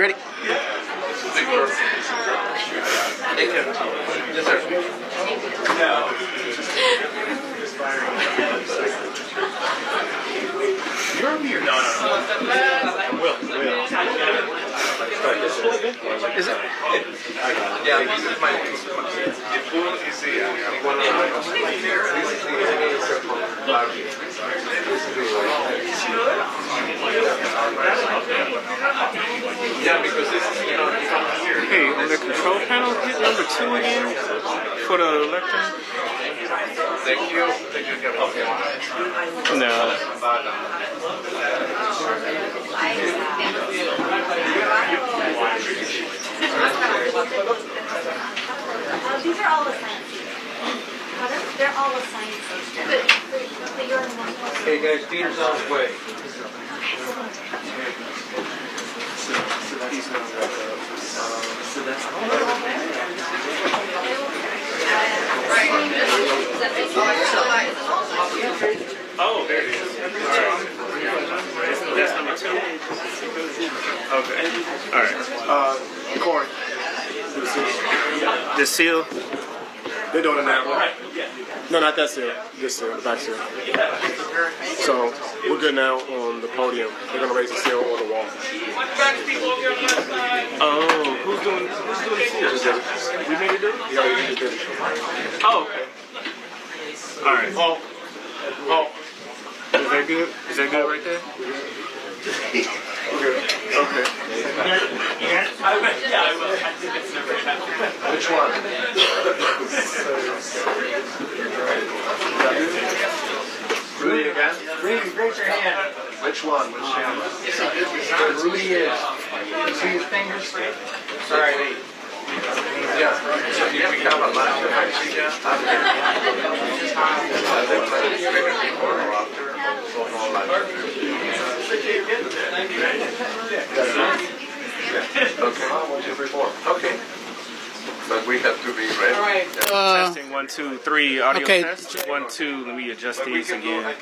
Ready? Thank you. Yes, sir. You're on here. No. Will. Is it? Yeah, this is my. The pool is the one of Yeah, because this is here. Hey, on the control panel, hit number 2 again for the lectern. Thank you. No. These are all the science. They're all the science. But you're in one place. Hey guys, Peter's on his way. Oh, there it is. That's number 2. Okay. All right. Corey. The seal. They're doing it now. No, not that seal. This seal, the back seal. So we're good now on the podium. They're gonna raise the seal on the wall. Oh, who's doing the seal? We need to do it? Yeah, we just did it. Oh, okay. All right. Oh. Is that good? Is that good right there? Okay. Which one? Rudy again? Rudy, raise your hand. Which one? Which hand? Rudy is. You see his fingers? Sorry. Yeah. So if we have a lot of Okay. But we have to be ready. All right. Testing 1, 2, 3. Audio okay. test. 1, 2. Let me adjust these again.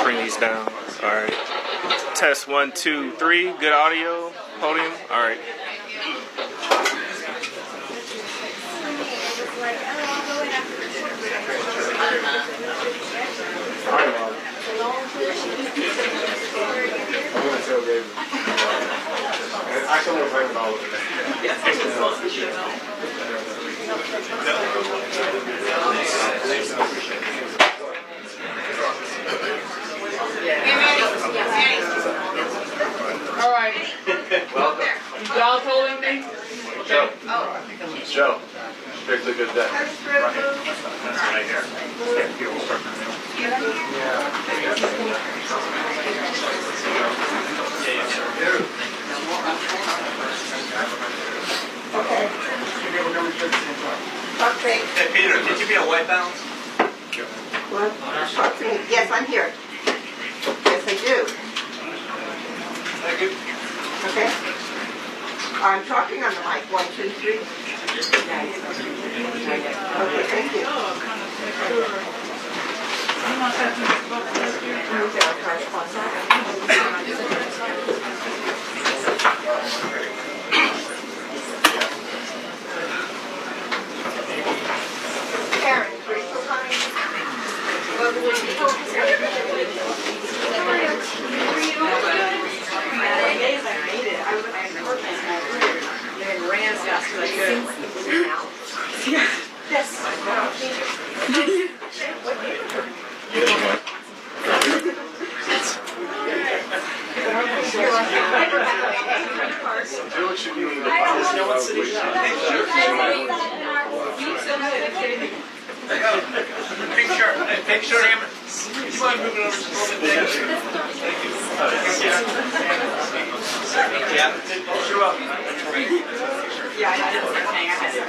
Bring these down. All right. Test 1, 2, 3. Good audio. Podium. All right. I'm gonna tell David. Actually, I'm playing with all of it. All right. Welcome. Y'all told him me? Joe. Joe. Strictly good day. That's right here. Okay. Hey, Peter, did you get a white balance? What? Okay. Yes, I'm here. Yes, I do. Thank you. Okay. I'm talking on the mic. 1, 2, 3. Okay, thank you. Karen, Rachel coming? Picture him. You mind moving over just a little bit? Thank you. Yeah. You're welcome. Yeah, I didn't say I had to.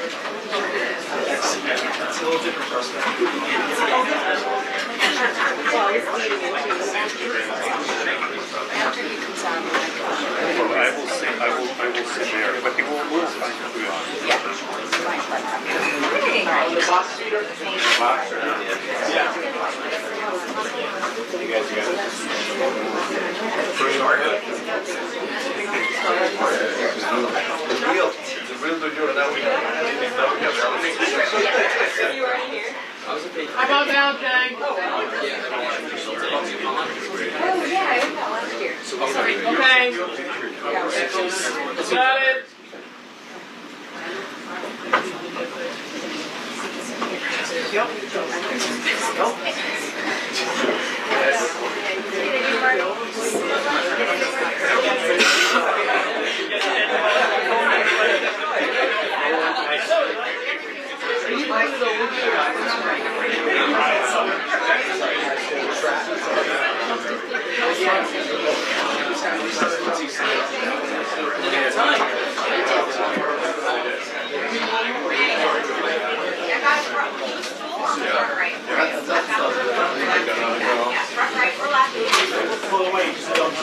It's a little different perspective. Well, it's leading into I will sit there, but people will move. The box seat or the same? Yeah. You guys got it. How about now, Jay? Oh, yeah, I went that last year. Okay. Got it.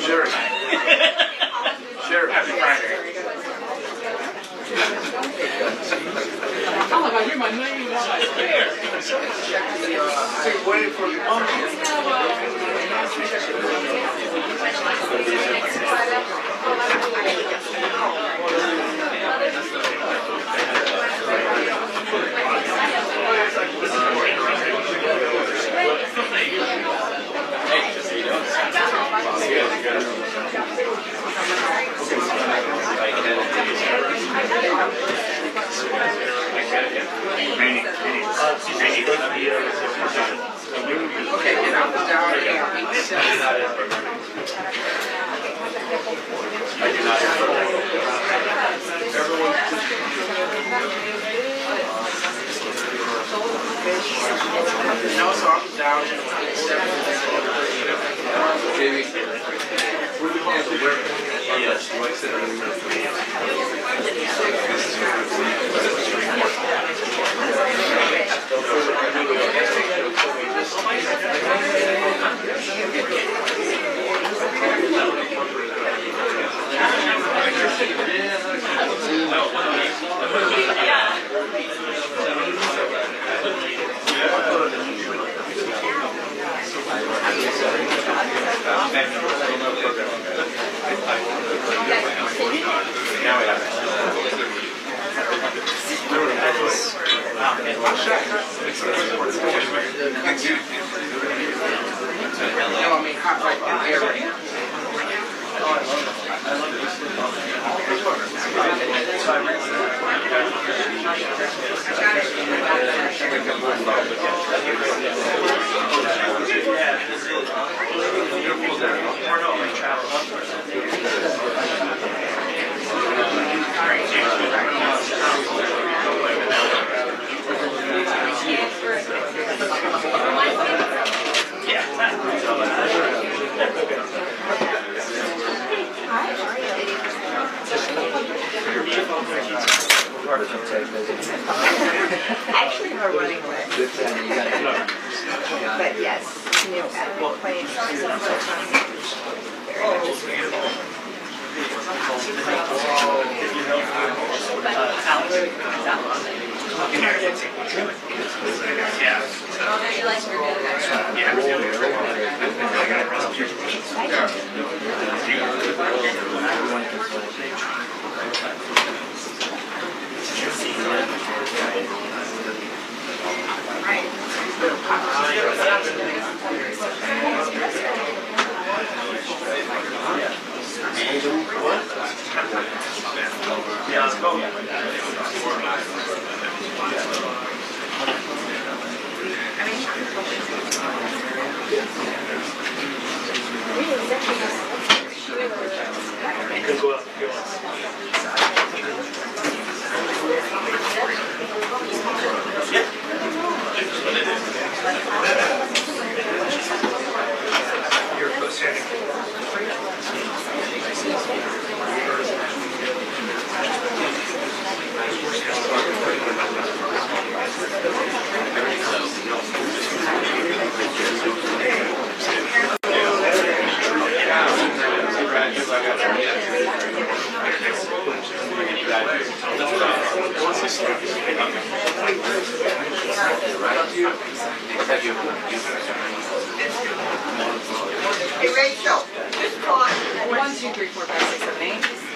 Sure. Sure. Happy Friday. Oh my God, you're my name. Waiting for your No, so I'm down. Actually, we're running away. But yes, new plane. Hey, Rachel, just call. 1, 2, 3, 4, 5, 6, 7, 8.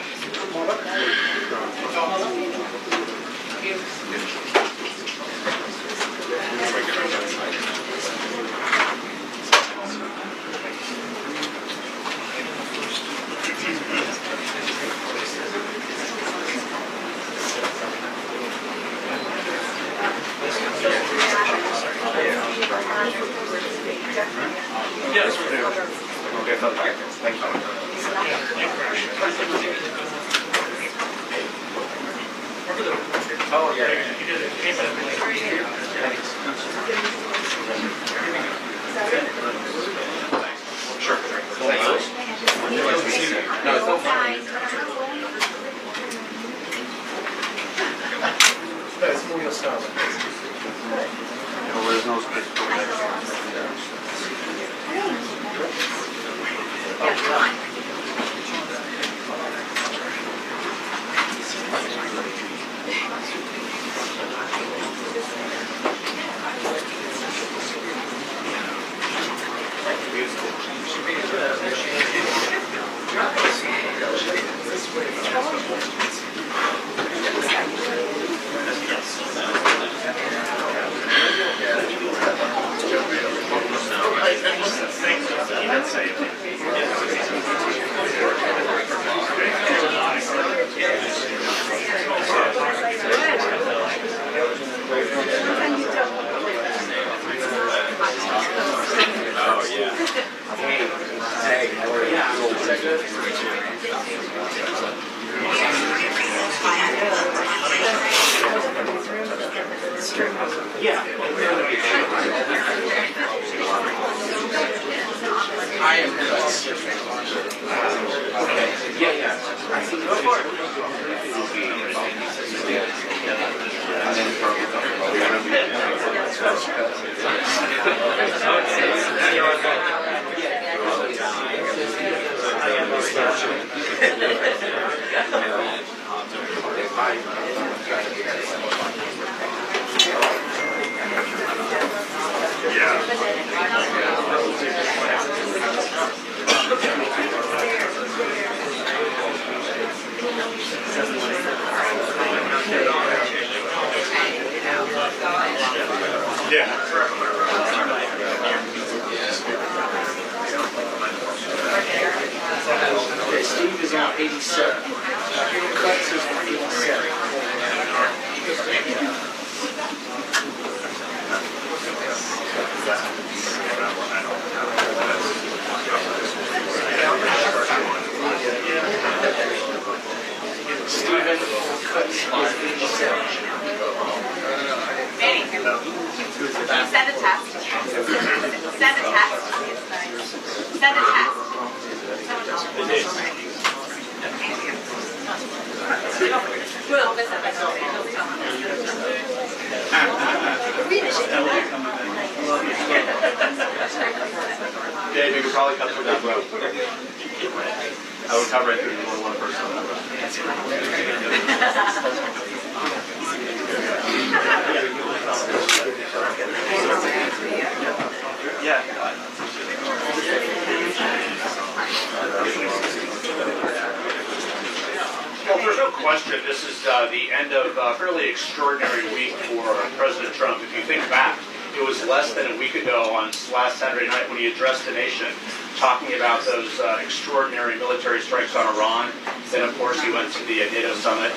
Oh, yeah. You did it. Sure. No, it's not fine. Es muy osado. Steve is on 87. Cuts is on 87. Steven cuts is 87. Send a text. Send a text. Send a text. Dave, you could probably cut through that road. I would cover it through one person on that road. Yeah. Well, there's no question this is the end of a fairly extraordinary week for President Trump. If you think back, it was less than a week ago on last Saturday night when he addressed the nation, talking about those extraordinary military strikes on Iran. Then, of course, he went to the NATO summit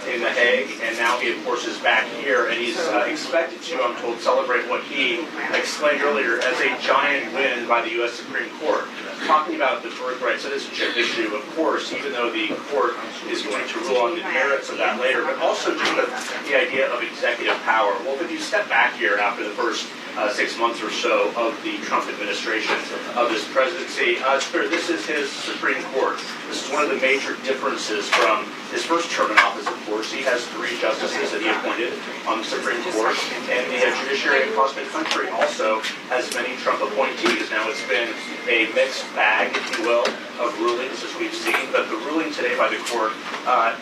in The Hague, and now he, of course, is back here, and he's expected to, I'm told, celebrate what he explained earlier as a giant win by the U.S. Supreme Court. Talking about the birthright citizenship issue, of course, even though the court is going to rule on the merits of that later, but also just the idea of executive power. Well, if you step back here after the first 6 months or so of the Trump administration, of this presidency, it's clear this is his Supreme Court. This is one of the major differences from his first term in office, of course. He has 3 justices that he appointed on the Supreme Court, and the judiciary across the country also has many Trump appointees. Now, it's been a mixed bag, if you will, of rulings, as we've seen, but the ruling today by the court,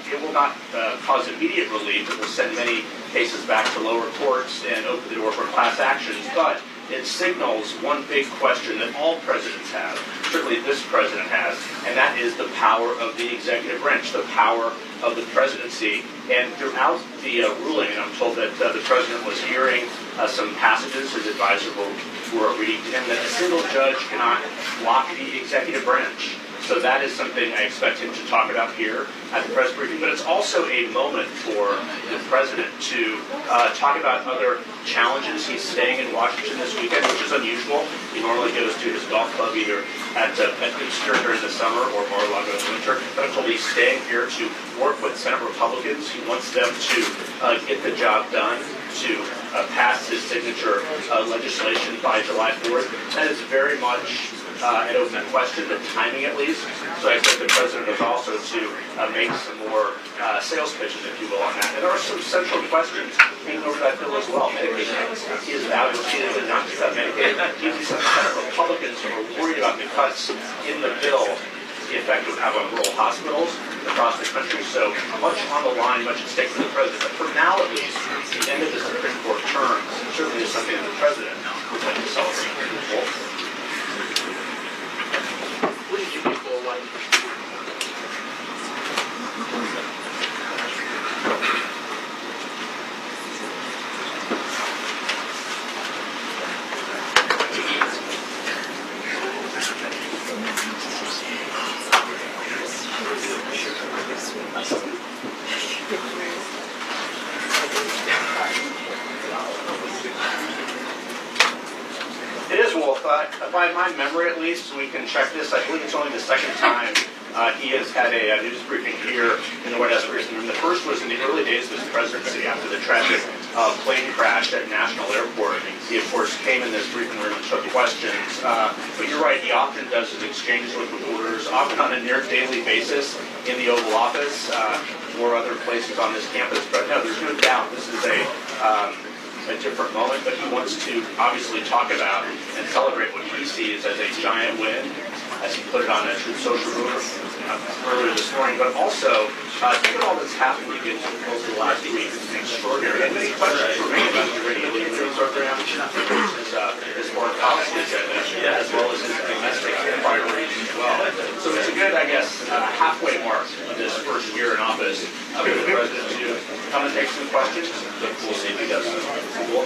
it will not cause immediate relief. It will send many cases back to lower courts and open the door for class actions, but it signals one big question that all presidents have, certainly this president has, and that is the power of the executive branch, the power of the presidency. And throughout the ruling, and I'm told that the president was hearing some passages, his advisors were reading to him, that a single judge cannot block the executive branch. So that is something I expect him to talk about here at the press briefing. But it's also a moment for the president to talk about other challenges. He's staying in Washington this weekend, which is unusual. He normally goes to his golf club either at Easter during the summer or Mar-a-Lago in the winter. But until he's staying here to work with Senate Republicans, he wants them to get the job done, to pass his signature legislation by July 4th. That is very much an open question, the timing at least. So I expect the president is also to make some more sales pitches, if you will, on that. And there are some central questions hanging over that bill as well. Medicaid is valuable. It is not just about Medicaid. Even some Senate Republicans who are worried about the cuts in the bill, the effect it would have on rural hospitals across the country. So much on the line, much at stake for the president. But for now, at least, the end of the Supreme Court term certainly is something that the president would like to celebrate. What did you people like? It is, Wolf. By my memory, at least, we can check this. I believe it's only the second time he has had a news briefing here in the White House briefing room. The first was in the early days of his presidency after the tragic plane crash at National Airport. He, of course, came in this briefing room and took questions. But you're right, he often does his exchanges with reporters, often on a near daily basis in the Oval Office or other places on this campus. But no, there's no doubt this is a different moment, but he wants to obviously talk about and celebrate what he sees as a giant win, as he put it on a Truth Social group earlier this morning, but also think of all that's happened again over the last week. It's extraordinary. And many questions for me about the radio delivery program, his foreign policy, as well as his domestic priorities as well. So it's a good, I guess, halfway mark of this first year in office for the president to come and take some questions. But we'll see if he does. Cool.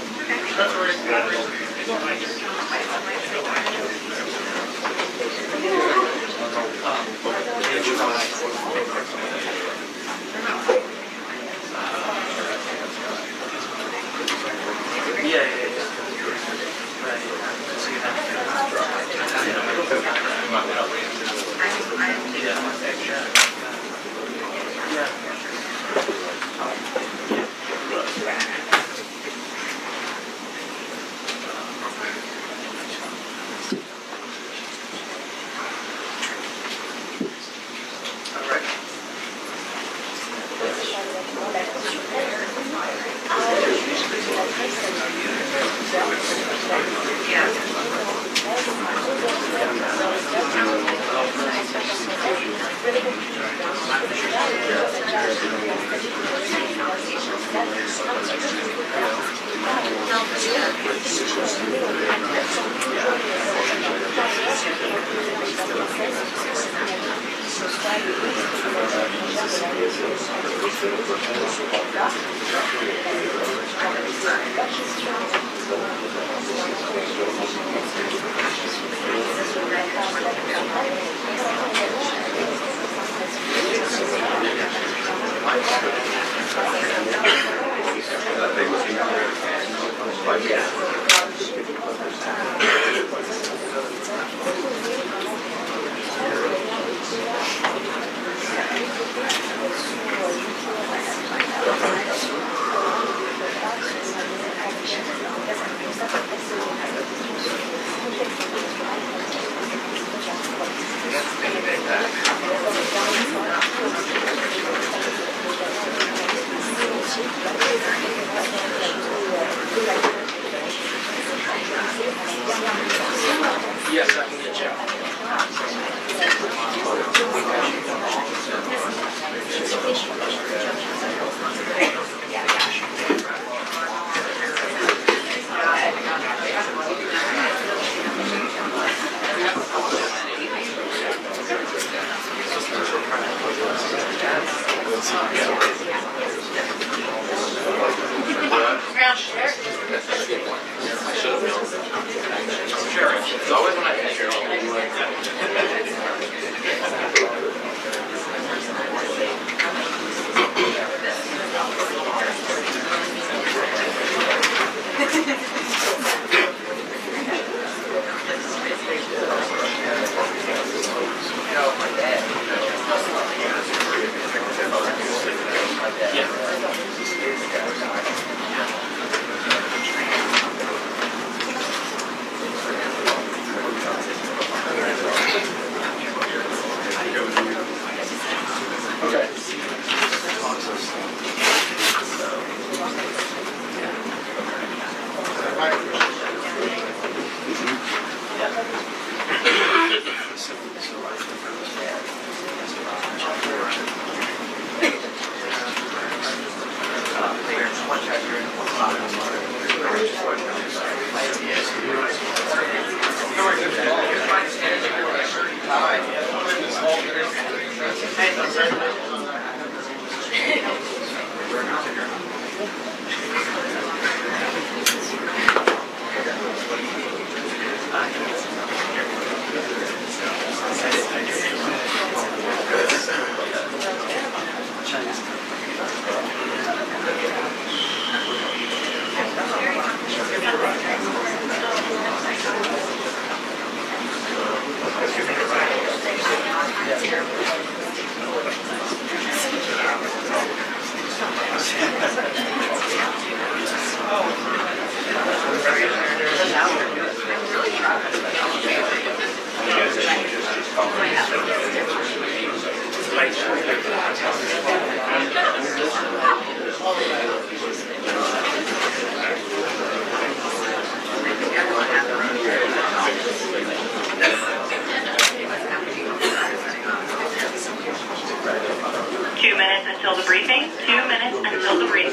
Yes, I can get you. Until the briefing. 2 minutes until the briefing.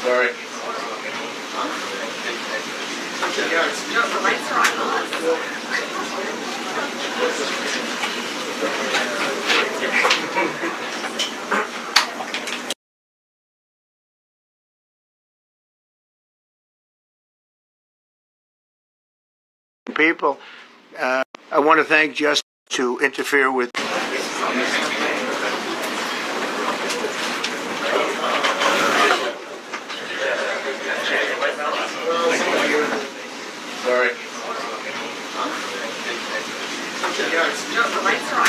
Sorry. No, the lights are on. People, I want to thank Justice to interfere with. Sorry. No, the lights are on.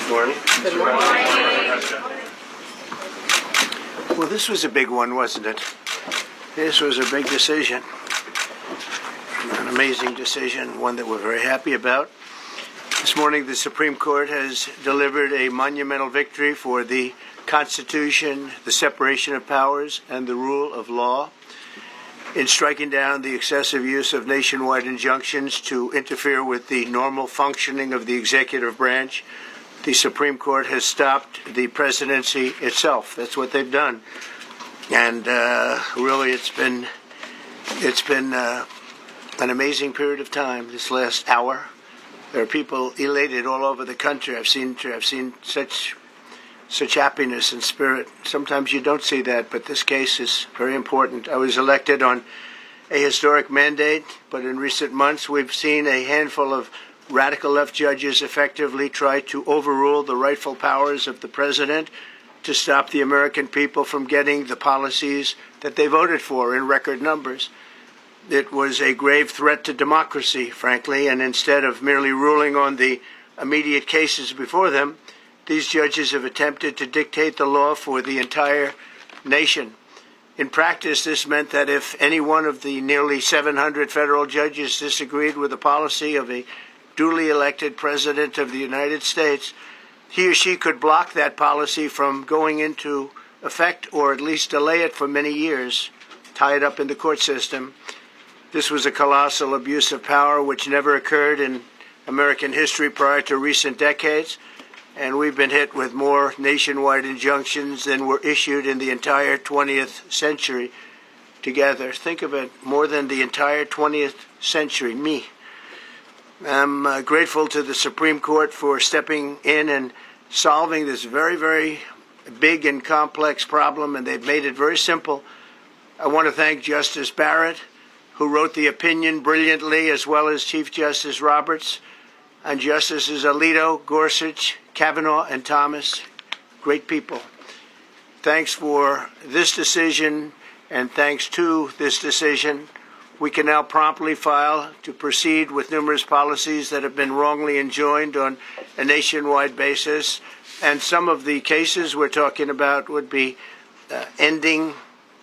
Good morning. Well, this was a big one, wasn't it? This was a big decision. An amazing decision, one that we're very happy about. This morning, the Supreme Court has delivered a monumental victory for the Constitution, the separation of powers, and the rule of law in striking down the excessive use of nationwide injunctions to interfere with the normal functioning of the executive branch. The Supreme Court has stopped the presidency itself. That's what they've done. And really, it's been an amazing period of time this last hour. There are people elated all over the country. I've seen such happiness and spirit. Sometimes you don't see that, but this case is very important. I was elected on a historic mandate, but in recent months we've seen a handful of radical left judges effectively try to overrule the rightful powers of the president to stop the American people from getting the policies that they voted for in record numbers. It was a grave threat to democracy, frankly, and instead of merely ruling on the immediate cases before them, these judges have attempted to dictate the law for the entire nation. In practice, this meant that if any one of the nearly 700 federal judges disagreed with the policy of a duly elected President of the United States, he or she could block that policy from going into effect or at least delay it for many years, tie it up in the court system. This was a colossal abuse of power which never occurred in American history prior to recent decades, and we've been hit with more nationwide injunctions than were issued in the entire 20th century together. Think of it, more than the entire 20th century, me. I'm grateful to the Supreme Court for stepping in and solving this very, very big and complex problem, and they've made it very simple. I want to thank Justice Barrett, who wrote the opinion brilliantly, as well as Chief Justice Roberts, and Justices Alito, Gorsuch, Kavanaugh, and Thomas. Great people. Thanks for this decision, and thanks to this decision, we can now promptly file to proceed with numerous policies that have been wrongly enjoined on a nationwide basis. And some of the cases we're talking about would be ending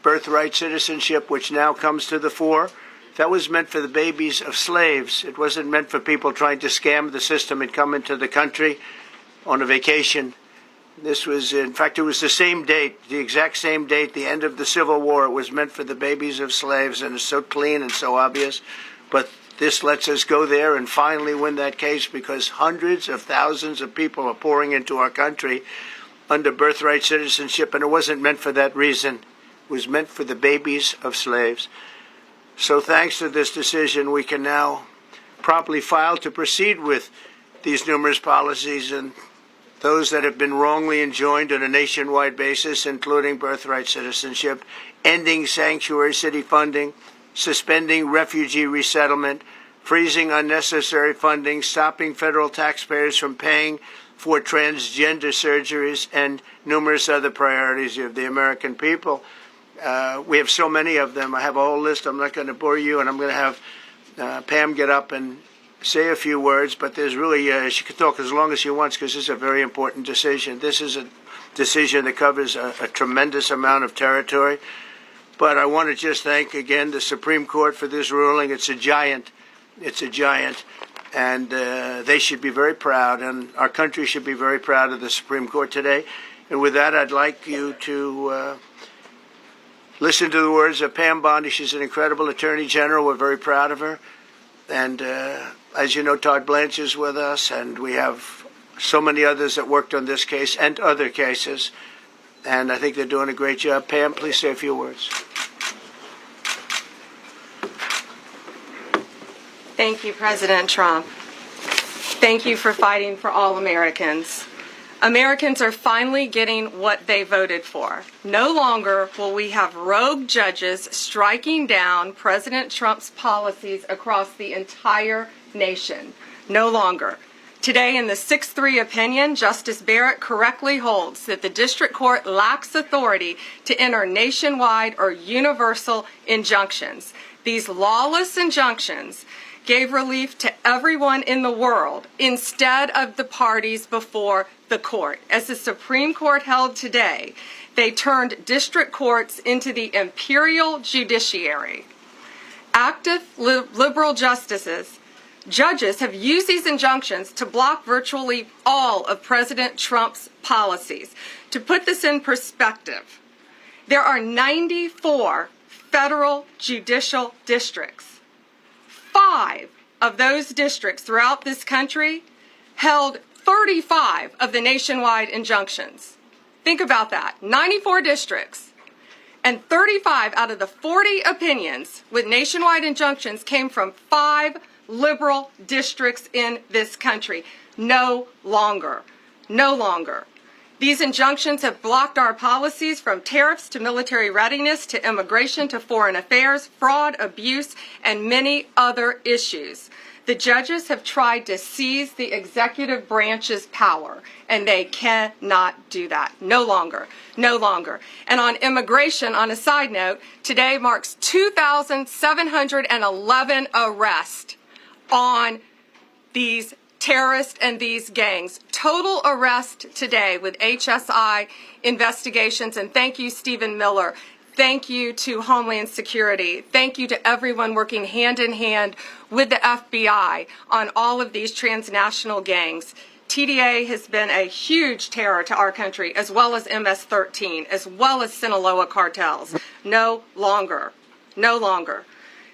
birthright citizenship, which now comes to the fore. That was meant for the babies of slaves. It wasn't meant for people trying to scam the system and come into the country on a vacation. This was, in fact, it was the same date, the exact same date, the end of the Civil War. It was meant for the babies of slaves, and it's so clean and so obvious. But this lets us go there and finally win that case, because hundreds of thousands of people are pouring into our country under birthright citizenship, and it wasn't meant for that reason. It was meant for the babies of slaves. So thanks to this decision, we can now promptly file to proceed with these numerous policies and those that have been wrongly enjoined on a nationwide basis, including birthright citizenship, ending sanctuary city funding, suspending refugee resettlement, freezing unnecessary funding, stopping federal taxpayers from paying for transgender surgeries, and numerous other priorities of the American people. We have so many of them. I have a whole list. I'm not going to bore you, and I'm going to have Pam get up and say a few words, but there's really, she can talk as long as she wants, because this is a very important decision. This is a decision that covers a tremendous amount of territory. But I want to just thank again the Supreme Court for this ruling. It's a giant. It's a giant. And they should be very proud, and our country should be very proud of the Supreme Court today. And with that, I'd like you to listen to the words of Pam Bondi. She's an incredible Attorney General. We're very proud of her. And as you know, Todd Blanche is with us, and we have so many others that worked on this case and other cases. And I think they're doing a great job. Pam, please say a few words. Thank you, President Trump. Thank you for fighting for all Americans. Americans are finally getting what they voted for. No longer will we have rogue judges striking down President Trump's policies across the entire nation. No longer. Today, in the 6-3 opinion, Justice Barrett correctly holds that the district court lacks authority to enter nationwide or universal injunctions. These lawless injunctions gave relief to everyone in the world instead of the parties before the court. As the Supreme Court held today, they turned district courts into the imperial judiciary. Active liberal judges have used these injunctions to block virtually all of President Trump's policies. To put this in perspective, there are 94 federal judicial districts. 5 of those districts throughout this country held 35 of the nationwide injunctions. Think about that. 94 districts, and 35 out of the 40 opinions with nationwide injunctions came from 5 liberal districts in this country. No longer. No longer. These injunctions have blocked our policies, from tariffs to military readiness to immigration to foreign affairs, fraud, abuse, and many other issues. The judges have tried to seize the executive branch's power, and they cannot do that. No longer. No longer. And on immigration, on a side note, today marks 2,711 arrests on these terrorists and these gangs. Total arrest today with HSI investigations, and thank you, Stephen Miller, Thank you to Homeland Security. Thank you to everyone working hand in hand with the FBI on all of these transnational gangs. TDA has been a huge terror to our country, as well as MS-13, as well as Sinaloa cartels. No longer. No longer.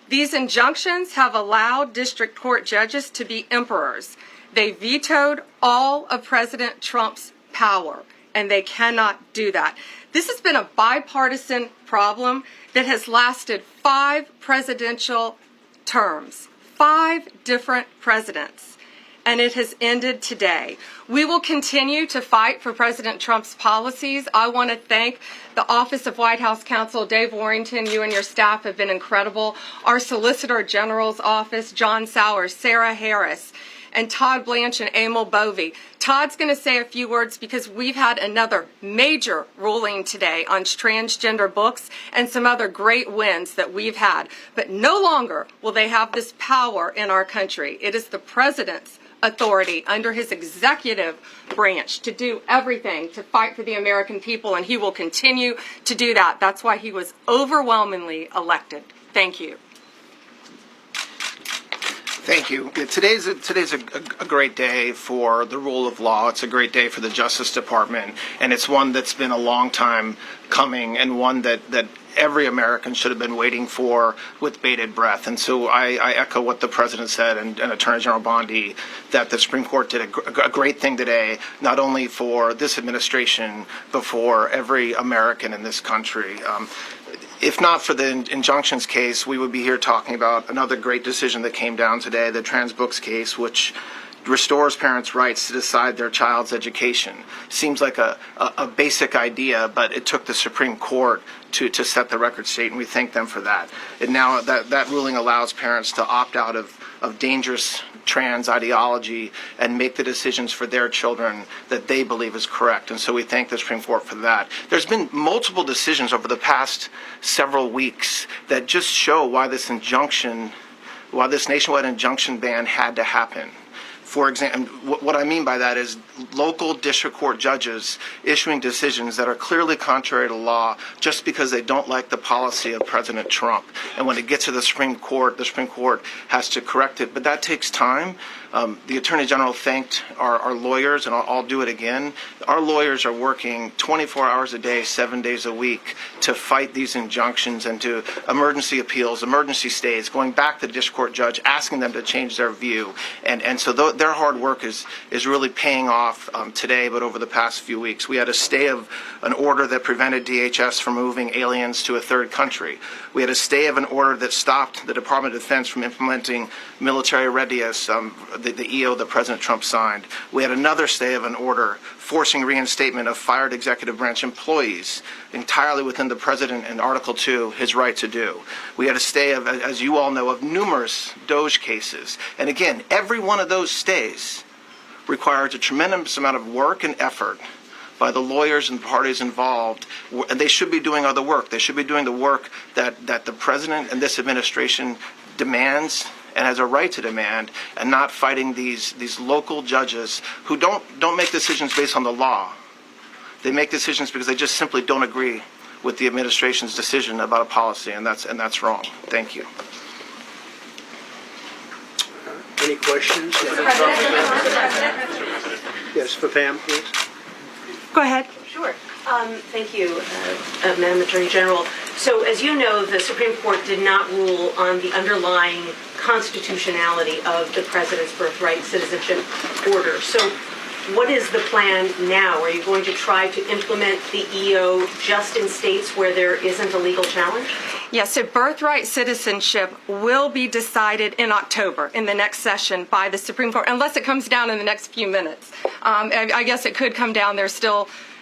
These injunctions have allowed district court judges to be emperors. They vetoed all of President Trump's power, and they cannot do that. This has been a bipartisan problem that has lasted 5 presidential terms, 5 different presidents, and it has ended today. We will continue to fight for President Trump's policies. I want to thank the Office of White House Counsel, Dave Warrington. You and your staff have been incredible. Our Solicitor General's office, John Sowers, Sarah Harris, and Todd Blanche and Emil Bovey. Todd's going to say a few words because we've had another major ruling today on transgender books and some other great wins that we've had. But no longer will they have this power in our country. It is the president's authority under his executive branch to do everything to fight for the American people, and he will continue to do that. That's why he was overwhelmingly elected. Thank you. Thank you. Today's a great day for the rule of law. It's a great day for the Justice Department, and it's one that's been a long time coming, and one that every American should have been waiting for with bated breath. And so I echo what the President said and Attorney General Bondi, that the Supreme Court did a great thing today, not only for this administration, but for every American in this country. If not for the injunctions case, we would be here talking about another great decision that came down today, the trans books case, which restores parents' rights to decide their child's education. Seems like a basic idea, but it took the Supreme Court to set the record straight, and we thank them for that. And now that ruling allows parents to opt out of dangerous trans ideology and make the decisions for their children that they believe is correct. And so we thank the Supreme Court for that. There's been multiple decisions over the past several weeks that just show why this nationwide injunction ban had to happen. For example, what I mean by that is local district court judges issuing decisions that are clearly contrary to law just because they don't like the policy of President Trump. And when it gets to the Supreme Court has to correct it. But that takes time. The Attorney General thanked our lawyers, and I'll do it again. Our lawyers are working 24 hours a day, 7 days a week to fight these injunctions and to emergency appeals, emergency stays, going back to the district court judge, asking them to change their view. And so their hard work is really paying off today, but over the past few weeks. We had a stay of an order that prevented DHS from moving aliens to a third country. We had a stay of an order that stopped the Department of Defense from implementing military readiness, the EO that President Trump signed. We had another stay of an order forcing reinstatement of fired executive branch employees entirely within the President in Article 2, his right to do. We had a stay of, as you all know, of numerous DOJ cases. And again, every one of those stays requires a tremendous amount of work and effort by the lawyers and parties involved, and they should be doing other work. They should be doing the work that the President and this administration demands and has a right to demand, and not fighting these local judges who don't make decisions based on the law. They make decisions because they just simply don't agree with the administration's decision about a policy, and that's wrong. Thank you. Any questions? Yes, for Pam, please. Go ahead. Sure. Thank you, Madam Attorney General. So, as you know, the Supreme Court did not rule on the underlying constitutionality of the President's birthright citizenship order. So, what is the plan now? Are you going to try to implement the EO just in states where there isn't a legal challenge? Yes, so birthright citizenship will be decided in October in the next session by the Supreme Court, unless it comes down in the next few minutes. I guess it could come down.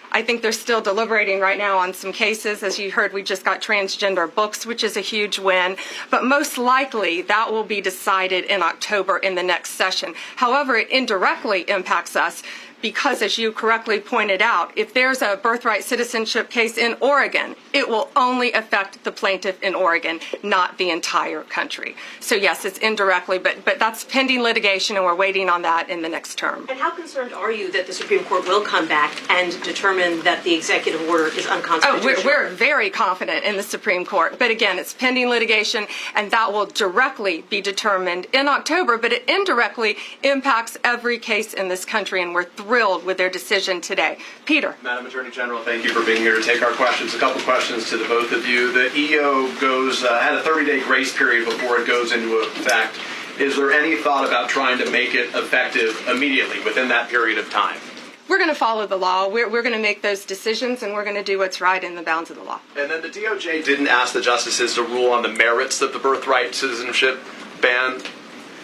I think they're still deliberating right now on some cases. As you heard, we just got transgender books, which is a huge win. But most likely, that will be decided in October in the next session. However, it indirectly impacts us because, as you correctly pointed out, if there's a birthright citizenship case in Oregon, it will only affect the plaintiff in Oregon, not the entire country. So yes, it's indirectly, but that's pending litigation, and we're waiting on that in the next term. And how concerned are you that the Supreme Court will come back and determine that the executive order is unconstitutional? Oh, we're very confident in the Supreme Court. But again, it's pending litigation, and that will directly be determined in October, but it indirectly impacts every case in this country, and we're thrilled with their decision today. Peter. Madam Attorney General, thank you for being here to take our questions. A couple questions to the both of you. The EO had a 30-day grace period before it goes into effect. Is there any thought about trying to make it effective immediately within that period of time? We're going to follow the law. We're going to make those decisions, and we're going to do what's right in the bounds of the law. And then the DOJ didn't ask the justices to rule on the merits of the birthright citizenship ban.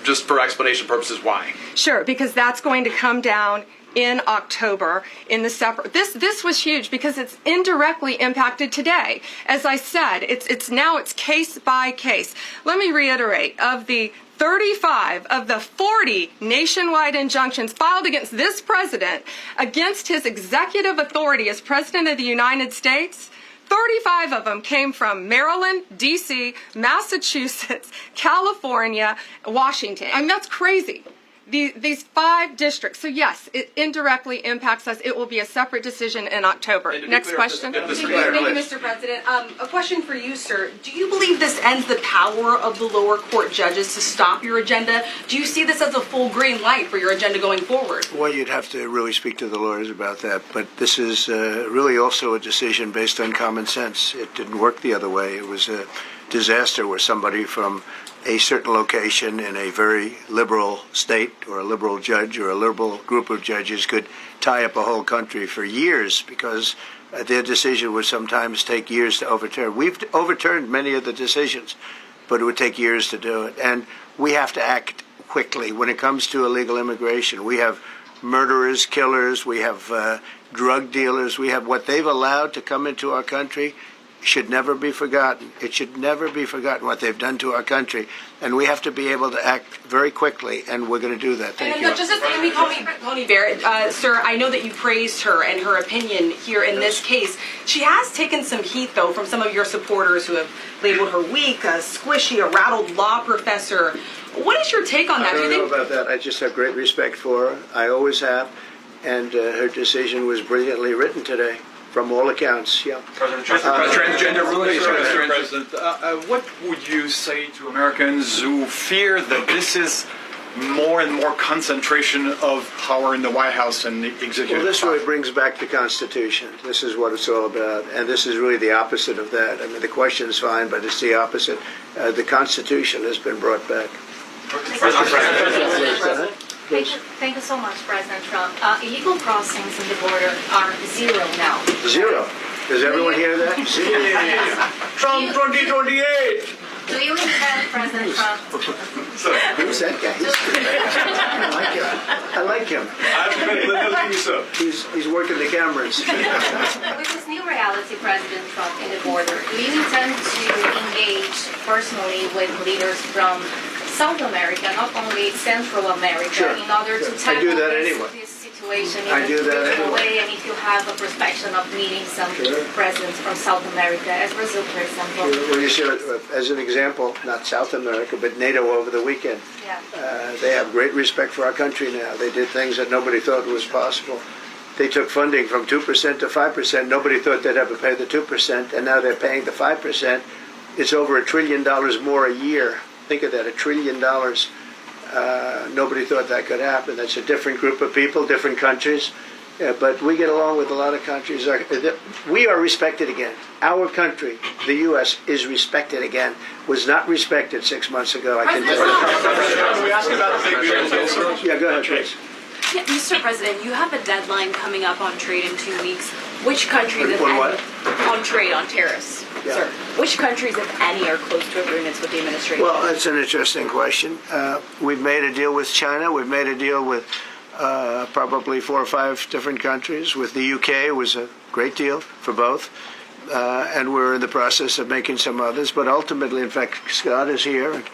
Just for explanation purposes, why? Sure, because that's going to come down in October in the separate. This was huge because it's indirectly impacted today. As I said, it's case by case. Let me reiterate, of the 35 of the 40 nationwide injunctions filed against this president, against his executive authority as president of the United States, 35 of them came from Maryland, D.C., Massachusetts, California, Washington. I mean, that's crazy. These 5 districts. So yes, it indirectly impacts us. It will be a separate decision in October. Next question. Thank you, Mr. President. A question for you, sir. Do you believe this ends the power of the lower court judges to stop your agenda? Do you see this as a full green light for your agenda going forward? Well, you'd have to really speak to the lawyers about that. But this is really also a decision based on common sense. It didn't work the other way. It was a disaster where somebody from a certain location in a very liberal state or a liberal judge or a liberal group of judges could tie up a whole country for years because their decision would sometimes take years to overturn. We've overturned many of the decisions, but it would take years to do it. And we have to act quickly. When it comes to illegal immigration, we have murderers, killers, we have drug dealers, we have what they've allowed to come into our country. Should never be forgotten. It should never be forgotten what they've done to our country, and we have to be able to act very quickly, and we're going to do that. Thank you. Justice Amy Coney Barrett, sir, I know that you praised her and her opinion here in this case. She has taken some heat, though, from some of your supporters who have labeled her weak, a squishy, a rattled law professor. What is your take on that? I don't know about that. I just have great respect for her. I always have, and her decision was brilliantly written today. From all accounts, yeah. Transgender relations, President. What would you say to Americans who fear that this is more and more concentration of power in the White House and the executive? Well, this really brings back the Constitution. This is what it's all about, and this is really the opposite of that. I mean, the question is fine, but it's the opposite. The Constitution has been brought back. Thank you so much, President Trump. Illegal crossings in the border are 0 now. 0. Does everyone hear that? 0. Trump 2028. Do you intend, President Trump? Who's that guy? I like him. He's working the cameras. With this new reality, President Trump, in the border, do you intend to engage personally with leaders from South America, not only Central America, sure. in order to tackle this situation in a regional way, and if you have a perspective of meeting some presidents from South America, as Brazil, for example? Well, you see, as an example, not South America, but NATO over the weekend. Yeah. They have great respect for our country now. They did things that nobody thought was possible. They took funding from 2% to 5%. Nobody thought they'd ever pay the 2%, and now they're paying the 5%. It's over $1 trillion more a year. Think of that, $1 trillion. Nobody thought that could happen. That's a different group of people, different countries. But we get along with a lot of countries. We are respected again. Our country, the U.S., is respected again. Was not respected 6 months ago. I can tell you. Can we ask about the big beautiful bill? Yeah, go ahead, please. Yeah, Mr. President, you have a deadline coming up on trade in 2 weeks. Which countries, if On any, what? on trade, on tariffs, Yeah. sir? Which countries, if any, are close to agreements with the administration? Well, that's an interesting question. We've made a deal with China. We've made a deal with probably 4 or 5 different countries. With the UK, it was a great deal for both. And we're in the process of making some others. But ultimately, in fact, Scott is here. And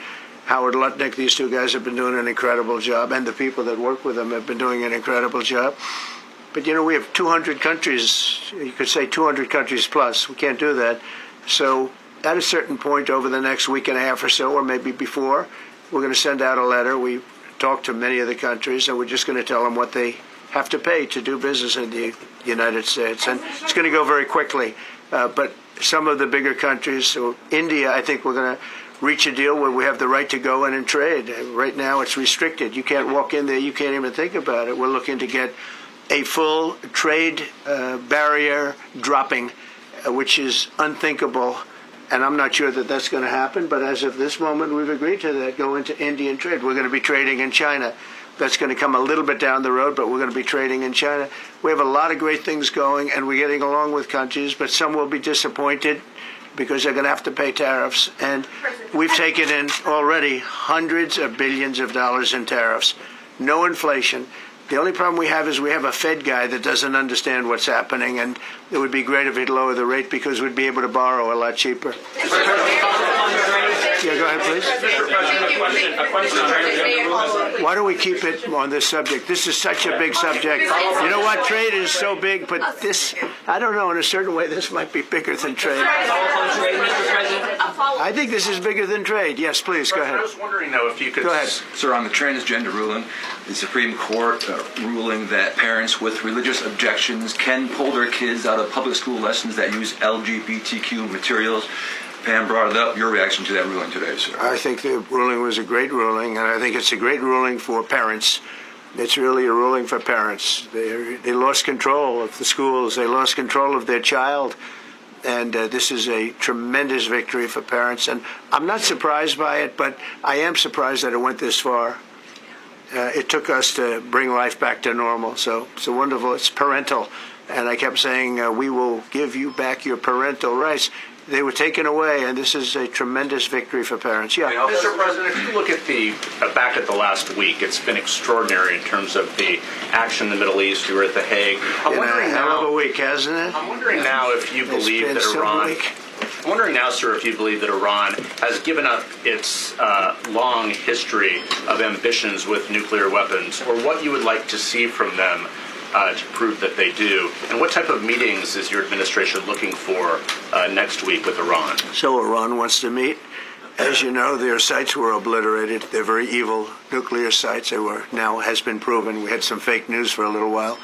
Howard Lutnick, these two guys have been doing an incredible job, and the people that work with them have been doing an incredible job. But, we have 200 countries, you could say 200 countries plus. We can't do that. So at a certain point over the next week and a half or so, or maybe before, we're going to send out a letter. We talked to many of the countries, and we're just going to tell them what they have to pay to do business in the United States. And it's going to go very quickly. But some of the bigger countries, so India, I think we're going to reach a deal where we have the right to go in and trade. Right now it's restricted. You can't walk in there. You can't even think about it. We're looking to get a full trade barrier dropping, which is unthinkable. And I'm not sure that that's going to happen. But as of this moment, we've agreed to that, go into Indian trade. We're going to be trading in China. That's going to come a little bit down the road, but we're going to be trading in China. We have a lot of great things going, and we're getting along with countries, but some will be disappointed because they're going to have to pay tariffs. And we've taken in already hundreds of billions of dollars in tariffs. No inflation. The only problem we have is we have a Fed guy that doesn't understand what's happening, and it would be great if he'd lower the rate because we'd be able to borrow a lot cheaper. Yeah, go ahead, please. Why don't we keep it on this subject? This is such a big subject. You know what? Trade is so big, but this, I don't know, in a certain way, this might be bigger than trade. I think this is bigger than trade. Yes, please, go ahead. I was wondering, though, if you could... Go ahead. Sir, on the transgender ruling, the Supreme Court ruling that parents with religious objections can pull their kids out of public school lessons that use LGBTQ materials. Pam brought it up. Your reaction to that ruling today, sir? I think the ruling was a great ruling, and I think it's a great ruling for parents. It's really a ruling for parents. They lost control of the schools. They lost control of their child. And this is a tremendous victory for parents. And I'm not surprised by it, but I am surprised that it went this far. It took us to bring life back to normal. So it's wonderful. It's parental. And I kept saying, we will give you back your parental rights. They were taken away, and this is a tremendous victory for parents. Yeah. Mr. President, if you look at back at the last week, it's been extraordinary in terms of the action in the Middle East. You were at The Hague. I'm wondering now, hell of a week, hasn't it? I'm wondering now if you believe that Iran... I'm wondering now, sir, if you believe that Iran has given up its long history of ambitions with nuclear weapons, or what you would like to see from them to prove that they do, and what type of meetings is your administration looking for next week with Iran? So Iran wants to meet. As you know, their sites were obliterated. They're very evil nuclear sites. Now has been proven. We had some fake news for a little while.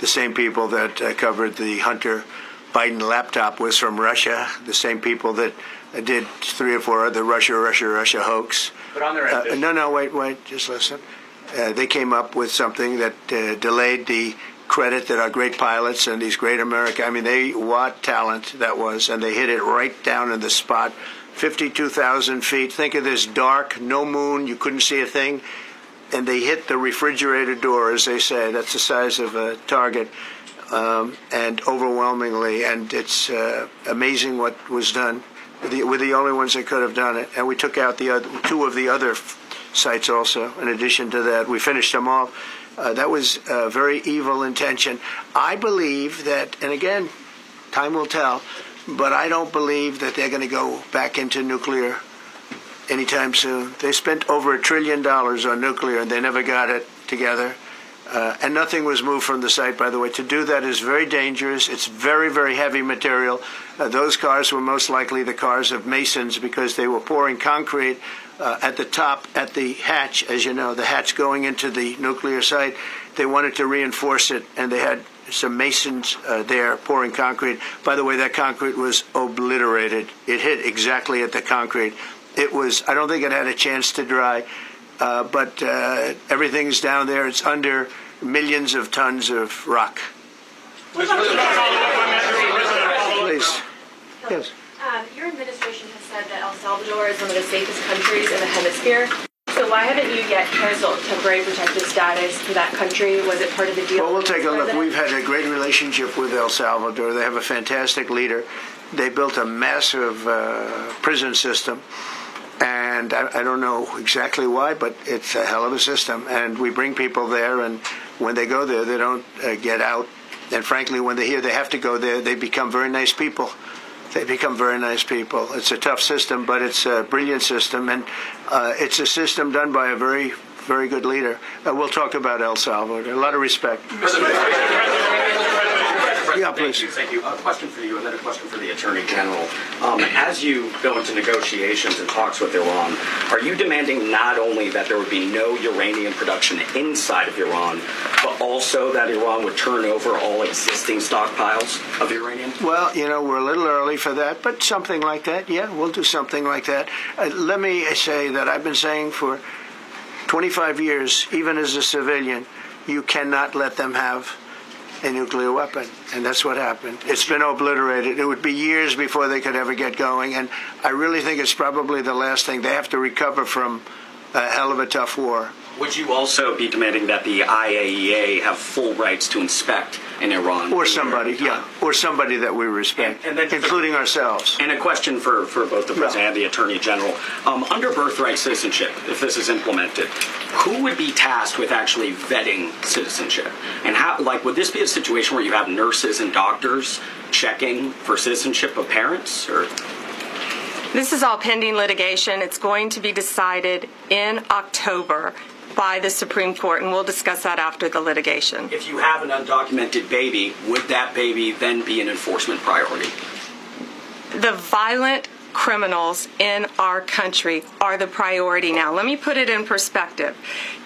The same people that covered the Hunter Biden laptop was from Russia. The same people that did 3 or 4 other Russia hoax. But on their ambition. No, wait, just listen. They came up with something that delayed the credit that our great pilots and these great what talent that was, and they hit it right down in the spot, 52,000 feet. Think of this dark, no moon, you couldn't see a thing, and they hit the refrigerator door, as they say. That's the size of a target, and overwhelmingly, and it's amazing what was done. We're the only ones that could have done it, and we took out the other 2 of the other sites also. In addition to that, we finished them off. That was a very evil intention. I believe that, and again, time will tell, but I don't believe that they're going to go back into nuclear anytime soon. They spent over $1 trillion on nuclear, and they never got it together. And nothing was moved from the site, by the way. To do that is very dangerous. It's very, very heavy material. Those cars were most likely the cars of Masons because they were pouring concrete at the top, at the hatch, as you know, the hatch going into the nuclear site. They wanted to reinforce it, and they had some Masons there pouring concrete. By the way, that concrete was obliterated. It hit exactly at the concrete. I don't think it had a chance to dry. But everything's down there. It's under millions of tons of rock. Please. Yes. Your administration has said that El Salvador is one of the safest countries in the hemisphere. So why haven't you yet canceled temporary protected status for that country? Was it part of the deal? Well, we'll take a look. We've had a great relationship with El Salvador. They have a fantastic leader. They built a massive prison system. And I don't know exactly why, but it's a hell of a system. And we bring people there, and when they go there, they don't get out. And frankly, when they hear they have to go there, they become very nice people. They become very nice people. It's a tough system, but it's a brilliant system, and it's a system done by a very, very good leader. We'll talk about El Salvador. A lot of respect. Yeah, please. Thank you. A question for you, and then a question for the Attorney General. As you go into negotiations and talks with Iran, are you demanding not only that there would be no uranium production inside of Iran, but also that Iran would turn over all existing stockpiles of uranium? Well, we're a little early for that, but something like that, yeah, we'll do something like that. Let me say that I've been saying for 25 years, even as a civilian, you cannot let them have a nuclear weapon, and that's what happened. It's been obliterated. It would be years before they could ever get going, and I really think it's probably the last thing. They have to recover from a hell of a tough war. Would you also be demanding that the IAEA have full rights to inspect in Iran? Or somebody, yeah, or somebody that we respect, and including ourselves. And a question for both the President and the Attorney General. Under birthright citizenship, if this is implemented, who would be tasked with actually vetting citizenship? And how, would this be a situation where you have nurses and doctors checking for citizenship of parents, or? This is all pending litigation. It's going to be decided in October by the Supreme Court, and we'll discuss that after the litigation. If you have an undocumented baby, would that baby then be an enforcement priority? The violent criminals in our country are the priority now. Let me put it in perspective.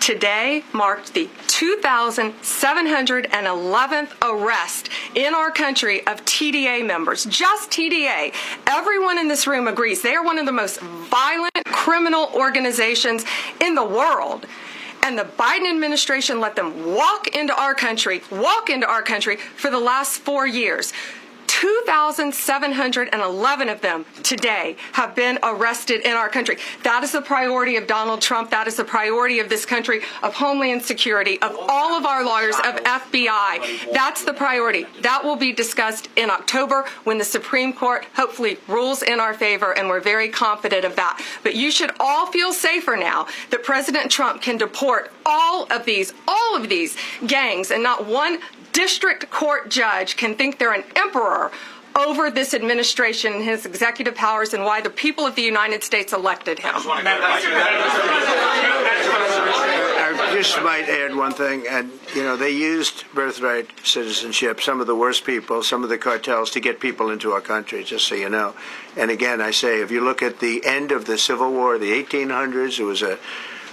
Today marked the 2,711th arrest in our country of TDA members. Just TDA. Everyone in this room agrees they are one of the most violent criminal organizations in the world. And the Biden administration let them walk into our country for the last 4 years. 2,711 of them today have been arrested in our country. That is the priority of Donald Trump. That is the priority of this country, of Homeland Security, of all of our lawyers, of FBI. That's the priority. That will be discussed in October when the Supreme Court hopefully rules in our favor, and we're very confident of that. But you should all feel safer now that President Trump can deport all of these gangs, and not one district court judge can think they're an emperor over this administration and his executive powers, and why the people of the United States elected him. I just might add one thing, and they used birthright citizenship, some of the worst people, some of the cartels, to get people into our country, just so you know. And again, I say, if you look at the end of the Civil War, the 1800s, it was a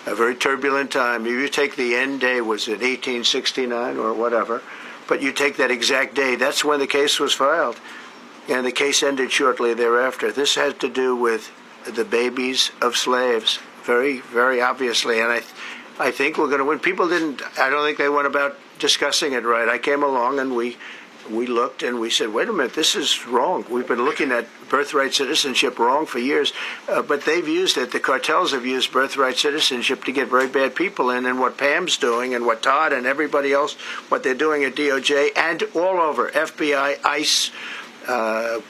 very turbulent time. If you take the end day, was it 1869 or whatever, but you take that exact day, that's when the case was filed. And the case ended shortly thereafter. This had to do with the babies of slaves, very, very obviously. And I think we're going to win. I don't think they went about discussing it right. I came along and we looked and we said, wait a minute, this is wrong. We've been looking at birthright citizenship wrong for years, but they've used it. The cartels have used birthright citizenship to get very bad people in, and what Pam's doing and what Todd and everybody else, what they're doing at DOJ and all over, FBI, ICE,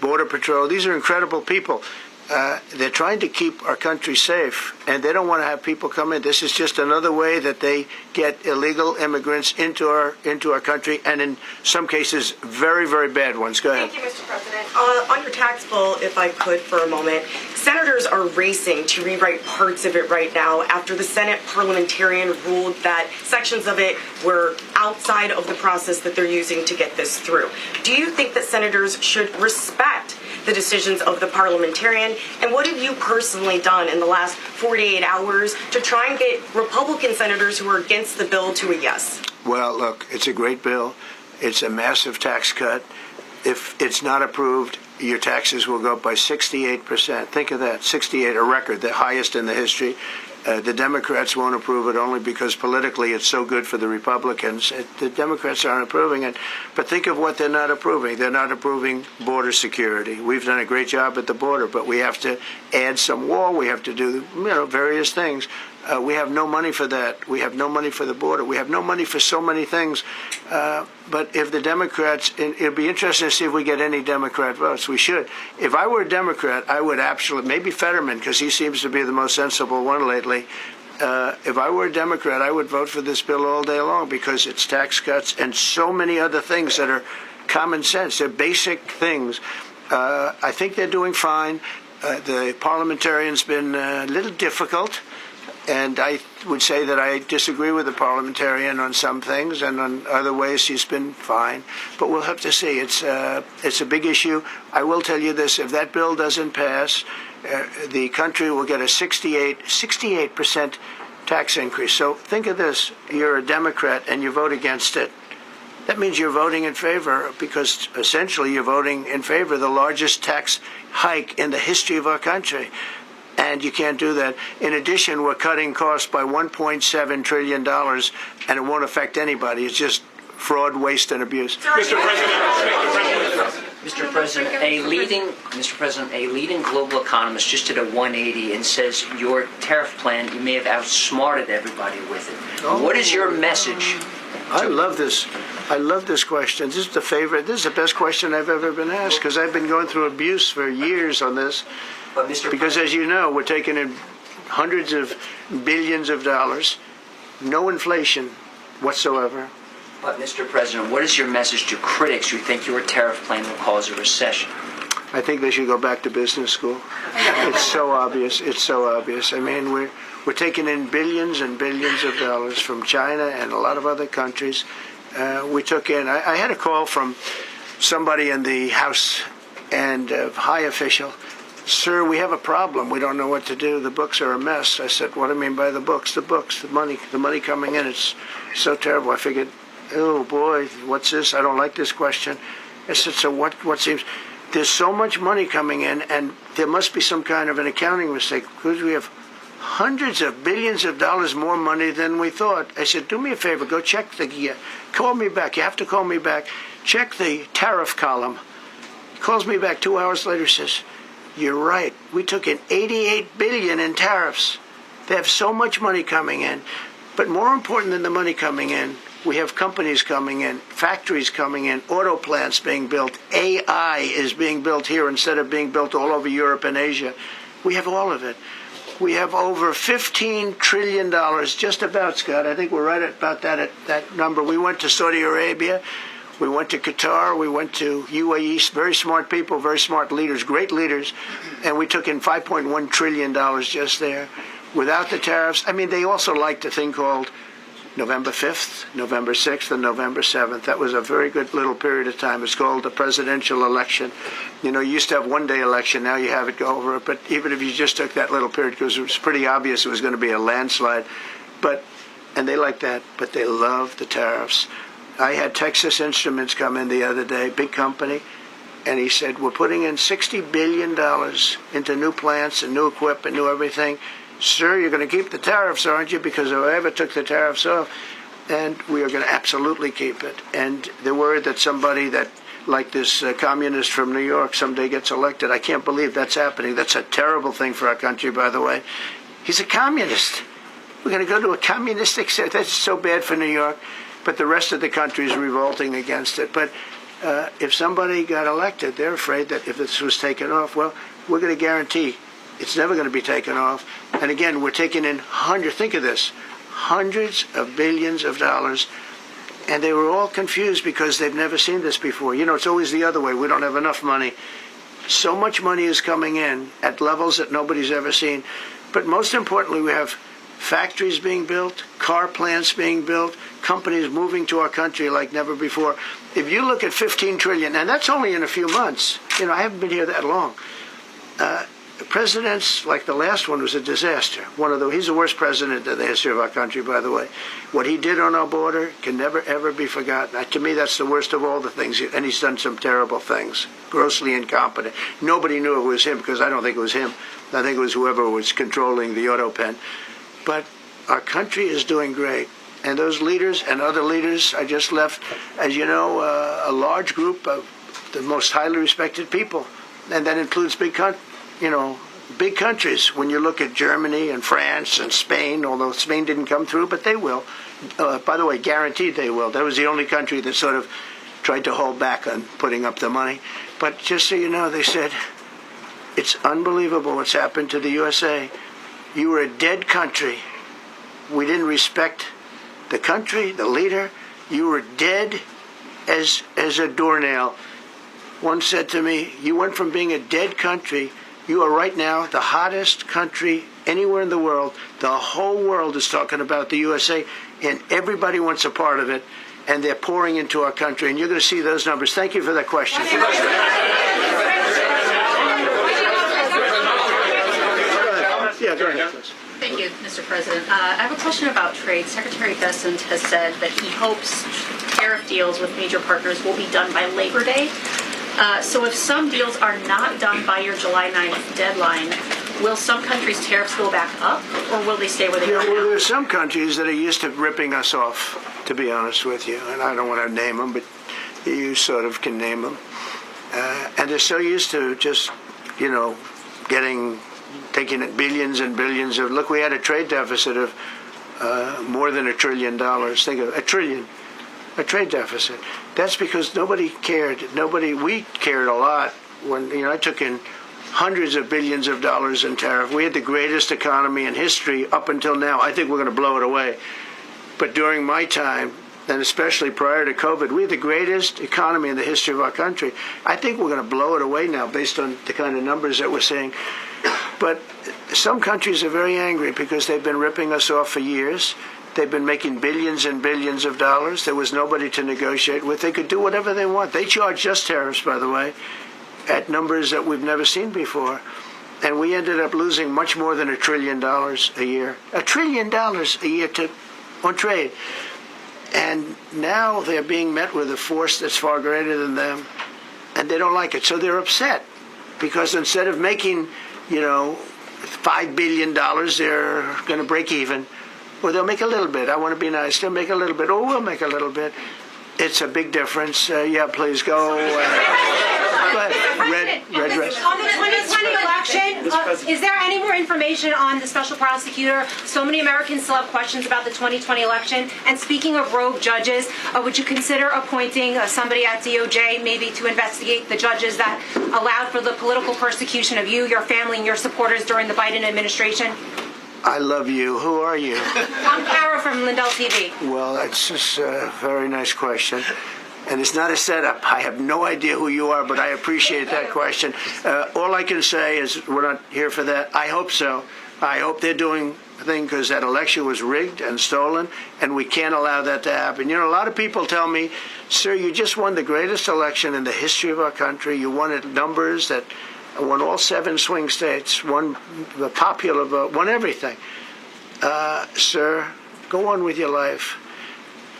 Border Patrol, these are incredible people. They're trying to keep our country safe, and they don't want to have people come in. This is just another way that they get illegal immigrants into our country, and in some cases, very, very bad ones. Go ahead. Thank you, Mr. President. On your tax bill, if I could for a moment, senators are racing to rewrite parts of it right now after the Senate parliamentarian ruled that sections of it were outside of the process that they're using to get this through. Do you think that senators should respect the decisions of the parliamentarian? And what have you personally done in the last 48 hours to try and get Republican senators who are against the bill to a yes? Well, look, it's a great bill. It's a massive tax cut. If it's not approved, your taxes will go up by 68%. Think of that, 68, a record, the highest in the history. The Democrats won't approve it only because politically it's so good for the Republicans. The Democrats aren't approving it. But think of what they're not approving. They're not approving border security. We've done a great job at the border, but we have to add some wall. We have to do various things. We have no money for that. We have no money for the border. We have no money for so many things. But if the Democrats, it'd be interesting to see if we get any Democrat votes. We should. If I were a Democrat, I would absolutely, maybe Fetterman, because he seems to be the most sensible one lately. If I were a Democrat, I would vote for this bill all day long because it's tax cuts and so many other things that are common sense. They're basic things. I think they're doing fine. The parliamentarian's been a little difficult, and I would say that I disagree with the parliamentarian on some things, and on other ways he's been fine. But we'll have to see. It's a big issue. I will tell you this: if that bill doesn't pass, the country will get a 68% tax increase. So think of this: you're a Democrat and you vote against it. That means you're voting in favor, because essentially you're voting in favor of the largest tax hike in the history of our country. And you can't do that. In addition, we're cutting costs by $1.7 trillion, and it won't affect anybody. It's just fraud, waste, and abuse. Mr. President, a leading global economist just did a 180 and says your tariff plan, you may have outsmarted everybody with it. What is your message? I love this. I love this question. This is the favorite. This is the best question I've ever been asked, because I've been going through abuse for years on this. Because as you know, we're taking in hundreds of billions of dollars, no inflation whatsoever. But Mr. President, what is your message to critics who think your tariff plan will cause a recession? I think they should go back to business school. It's so obvious. It's so obvious. I mean, we're taking in billions and billions of dollars from China and a lot of other countries. We took in, I had a call from somebody in the House, and a high official. Sir, we have a problem. We don't know what to do. The books are a mess. I said, what do you mean by the books? The books, the money coming in. It's so terrible. I figured, oh boy, what's this? I don't like this question. I said, so what seems, there's so much money coming in, and there must be some kind of an accounting mistake, because we have hundreds of billions of dollars more money than we thought. I said, do me a favor, go check call me back. You have to call me back. Check the tariff column. He calls me back 2 hours later, says, you're right. We took in $88 billion in tariffs. They have so much money coming in. But more important than the money coming in, we have companies coming in, factories coming in, auto plants being built. AI is being built here instead of being built all over Europe and Asia. We have all of it. We have over $15 trillion, just about, Scott. I think we're right about that number. We went to Saudi Arabia. We went to Qatar. We went to UAE. Very smart people, very smart leaders, great leaders. And we took in $5.1 trillion just there without the tariffs. I mean, they also liked a thing called November 5th, November 6th, and November 7th. That was a very good little period of time. It's called the presidential election. You know, you used to have one-day election. Now you have it go over it. But even if you just took that little period, because it was pretty obvious it was going to be a landslide. And they like that, but they love the tariffs. I had Texas Instruments come in the other day, big company, and he said, we're putting in $60 billion into new plants and new equipment, new everything. Sir, you're going to keep the tariffs, aren't you? Because if I ever took the tariffs off, and we are going to absolutely keep it. And they're worried that somebody that, like this communist from New York, someday gets elected. I can't believe that's happening. That's a terrible thing for our country, by the way. He's a communist. We're going to go to a communistic state. That's so bad for New York. But the rest of the country is revolting against it. But if somebody got elected, they're afraid that if this was taken off, well, we're going to guarantee it's never going to be taken off. And again, we're taking in think of this, hundreds of billions of dollars. And they were all confused because they've never seen this before. You know, it's always the other way. We don't have enough money. So much money is coming in at levels that nobody's ever seen. But most importantly, we have factories being built, car plants being built, companies moving to our country like never before. If you look at $15 trillion, and that's only in a few months. You know, I haven't been here that long. Presidents, like the last one, was a disaster. He's the worst president in the history of our country, by the way. What he did on our border can never, ever be forgotten. To me, that's the worst of all the things. And he's done some terrible things, grossly incompetent. Nobody knew it was him, because I don't think it was him. I think it was whoever was controlling the auto pen. But our country is doing great. And those leaders and other leaders I just left, as you know, a large group of the most highly respected people. And that includes big countries. When you look at Germany and France and Spain, although Spain didn't come through, but they will. By the way, guaranteed they will. That was the only country that sort of tried to hold back on putting up the money. But just so you know, they said, it's unbelievable what's happened to the USA. You were a dead country. We didn't respect the country, the leader. You were dead as a doornail. once said to me, you went from being a dead country, you are right now the hottest country anywhere in the world. The whole world is talking about the USA, and everybody wants a part of it, and they're pouring into our country, and you're going to see those numbers. Thank you for that question. Yeah, go ahead. Thank you, Mr. President. I have a question about trade. Secretary Bessent has said that he hopes tariff deals with major partners will be done by Labor Day. So if some deals are not done by your July 9th deadline, will some countries' tariffs go back up, or will they stay where they are now? Well, there are some countries that are used to ripping us off, to be honest with you, and I don't want to name them, but you sort of can name them. And they're so used to just, taking billions and billions of, look, we had a trade deficit of more than $1 trillion. Think of a trade deficit. That's because nobody cared. We cared a lot when, I took in hundreds of billions of dollars in tariff. We had the greatest economy in history up until now. I think we're going to blow it away. But during my time, and especially prior to COVID, we had the greatest economy in the history of our country. I think we're going to blow it away now based on the kind of numbers that we're seeing. But some countries are very angry because they've been ripping us off for years. They've been making billions and billions of dollars. There was nobody to negotiate with. They could do whatever they want. They charge us tariffs, by the way, at numbers that we've never seen before. And we ended up losing much more than $1 trillion a year. $1 trillion a year on trade. And now they're being met with a force that's far greater than them, and they don't like it. So they're upset because instead of making, $5 billion, they're going to break even. Or they'll make a little bit. I want to be nice. They'll make a little bit. Or we'll make a little bit. It's a big difference. Yeah, please go. Go ahead. Red dress. On the 2020 election, is there any more information on the special prosecutor? So many Americans still have questions about the 2020 election. And speaking of rogue judges, would you consider appointing somebody at DOJ maybe to investigate the judges that allowed for the political persecution of you, your family, and your supporters during the Biden administration? I love you. Who are you? I'm Kara from Lindell TV. Well, that's just a very nice question. And it's not a setup. I have no idea who you are, but I appreciate that question. All I can say is we're not here for that. I hope so. I hope they're doing a thing because that election was rigged and stolen, and we can't allow that to happen. A lot of people tell me, sir, you just won the greatest election in the history of our country. You won at numbers that won all 7 swing states, won the popular vote, won everything. Sir, go on with your life.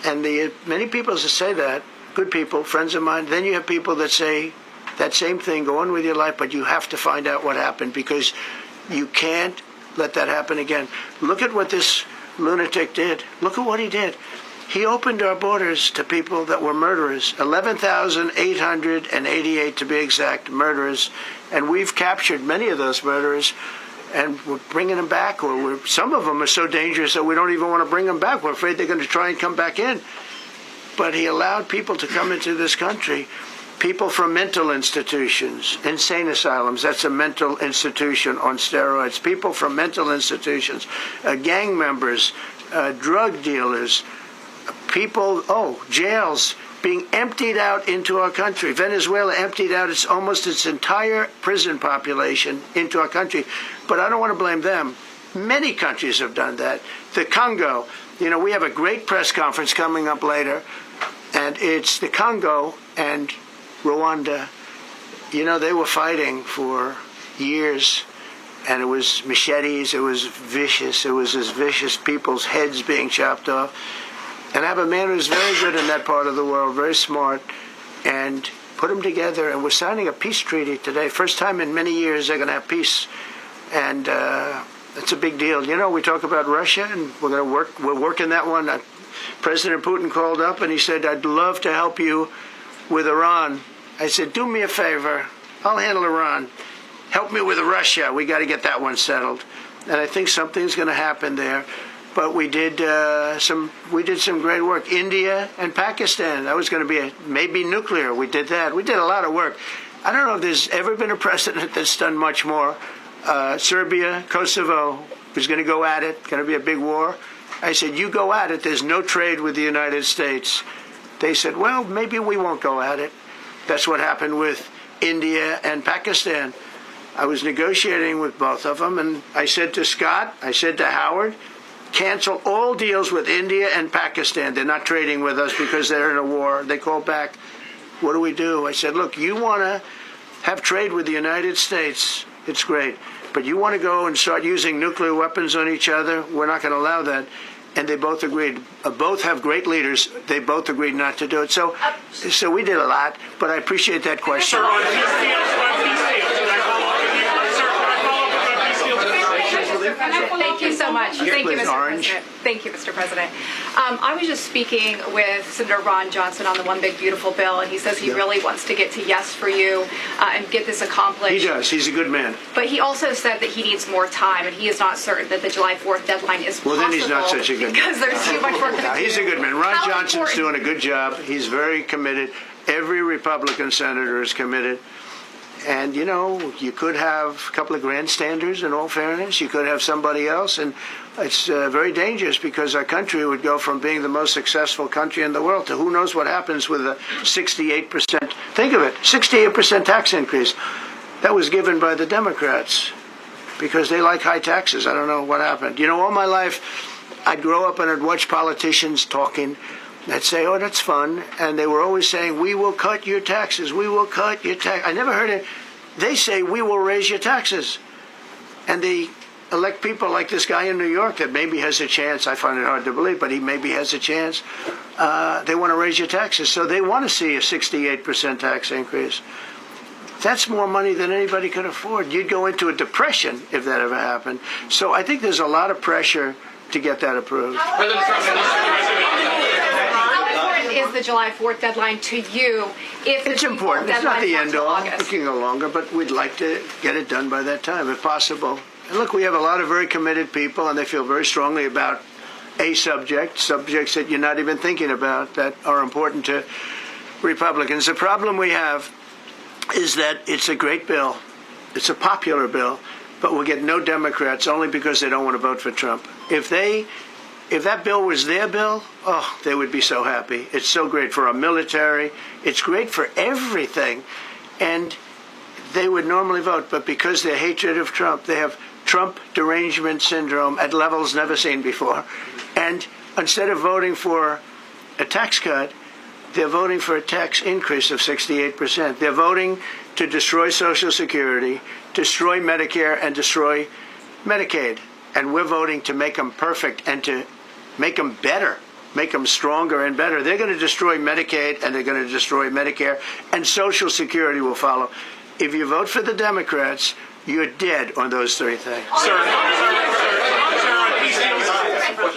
And many people that say that, good people, friends of mine, then you have people that say that same thing, go on with your life, but you have to find out what happened because you can't let that happen again. Look at what this lunatic did. Look at what he did. He opened our borders to people that were murderers, 11,888 to be exact, murderers. And we've captured many of those murderers, and we're bringing them back. Or some of them are so dangerous that we don't even want to bring them back. We're afraid they're going to try and come back in. But he allowed people to come into this country, people from mental institutions, insane asylums. That's a mental institution on steroids. People from mental institutions, gang members, drug dealers, people, jails being emptied out into our country. Venezuela emptied out almost its entire prison population into our country. But I don't want to blame them. Many countries have done that. The Congo, we have a great press conference coming up later, and it's the Congo and Rwanda. They were fighting for years, and it was machetes, it was vicious. It was as vicious, people's heads being chopped off. And I have a man who's very good in that part of the world, very smart, and put them together. And we're signing a peace treaty today. First time in many years they're going to have peace. And it's a big deal. We talk about Russia, and we're working that one. President Putin called up, and he said, I'd love to help you with Iran. I said, do me a favor. I'll handle Iran. Help me with Russia. We got to get that one settled. And I think something's going to happen there. But we did some great work. India and Pakistan. That was going to be maybe nuclear. We did that. We did a lot of work. I don't know if there's ever been a president that's done much more. Serbia, Kosovo was going to go at it. Going to be a big war. I said, you go at it. There's no trade with the United States. They said, well, maybe we won't go at it. That's what happened with India and Pakistan. I was negotiating with both of them, and I said to Scott, I said to Howard, cancel all deals with India and Pakistan. They're not trading with us because they're in a war. They called back, what do we do? I said, look, you want to have trade with the United States, it's great. But you want to go and start using nuclear weapons on each other, we're not going to allow that. And they both agreed. Both have great leaders. They both agreed not to do it. So we did a lot, but I appreciate that question. Thank you so much. Thank you, Mr. Orange. President. Thank you, Mr. President. I was just speaking with Senator Ron Johnson on the One Big Beautiful Bill, and he says he really wants to get to yes for you and get this accomplished. He does. He's a good man. But he also said that he needs more time, and he is not certain that the July 4th deadline is possible. Well, then he's not such a good man. Because there's too much work to do. He's a good man. Ron Johnson's doing a good job. He's very committed. Every Republican senator is committed. And, you know, you could have a couple of grandstanders, in all fairness. You could have somebody else. And it's very dangerous because our country would go from being the most successful country in the world to who knows what happens with a 68%. Think of it, 68% tax increase. That was given by the Democrats because they like high taxes. I don't know what happened. You know, all my life, I'd grow up and I'd watch politicians talking. I'd say, oh, that's fun. And they were always saying, we will cut your taxes. We will cut your tax. I never heard it. They say, we will raise your taxes. And they elect people like this guy in New York that maybe has a chance. I find it hard to believe, but he maybe has a chance. They want to raise your taxes. So they want to see a 68% tax increase. That's more money than anybody could afford. You'd go into a depression if that ever happened. So I think there's a lot of pressure to get that approved. Is the July 4th deadline to you? If it's important. It's not the end all. It can go longer, but we'd like to get it done by that time, if possible. And look, we have a lot of very committed people, and they feel very strongly about a subjects that you're not even thinking about that are important to Republicans. The problem we have is that it's a great bill. It's a popular bill, but we'll get no Democrats only because they don't want to vote for Trump. If that bill was their bill, oh, they would be so happy. It's so great for our military. It's great for everything. And they would normally vote, but because their hatred of Trump, they have Trump derangement syndrome at levels never seen before. And instead of voting for a tax cut, they're voting for a tax increase of 68%. They're voting to destroy Social Security, destroy Medicare, and destroy Medicaid. And we're voting to make them perfect and to make them better, make them stronger and better. They're going to destroy Medicaid and they're going to destroy Medicare, and Social Security will follow. If you vote for the Democrats, you're dead on those three things.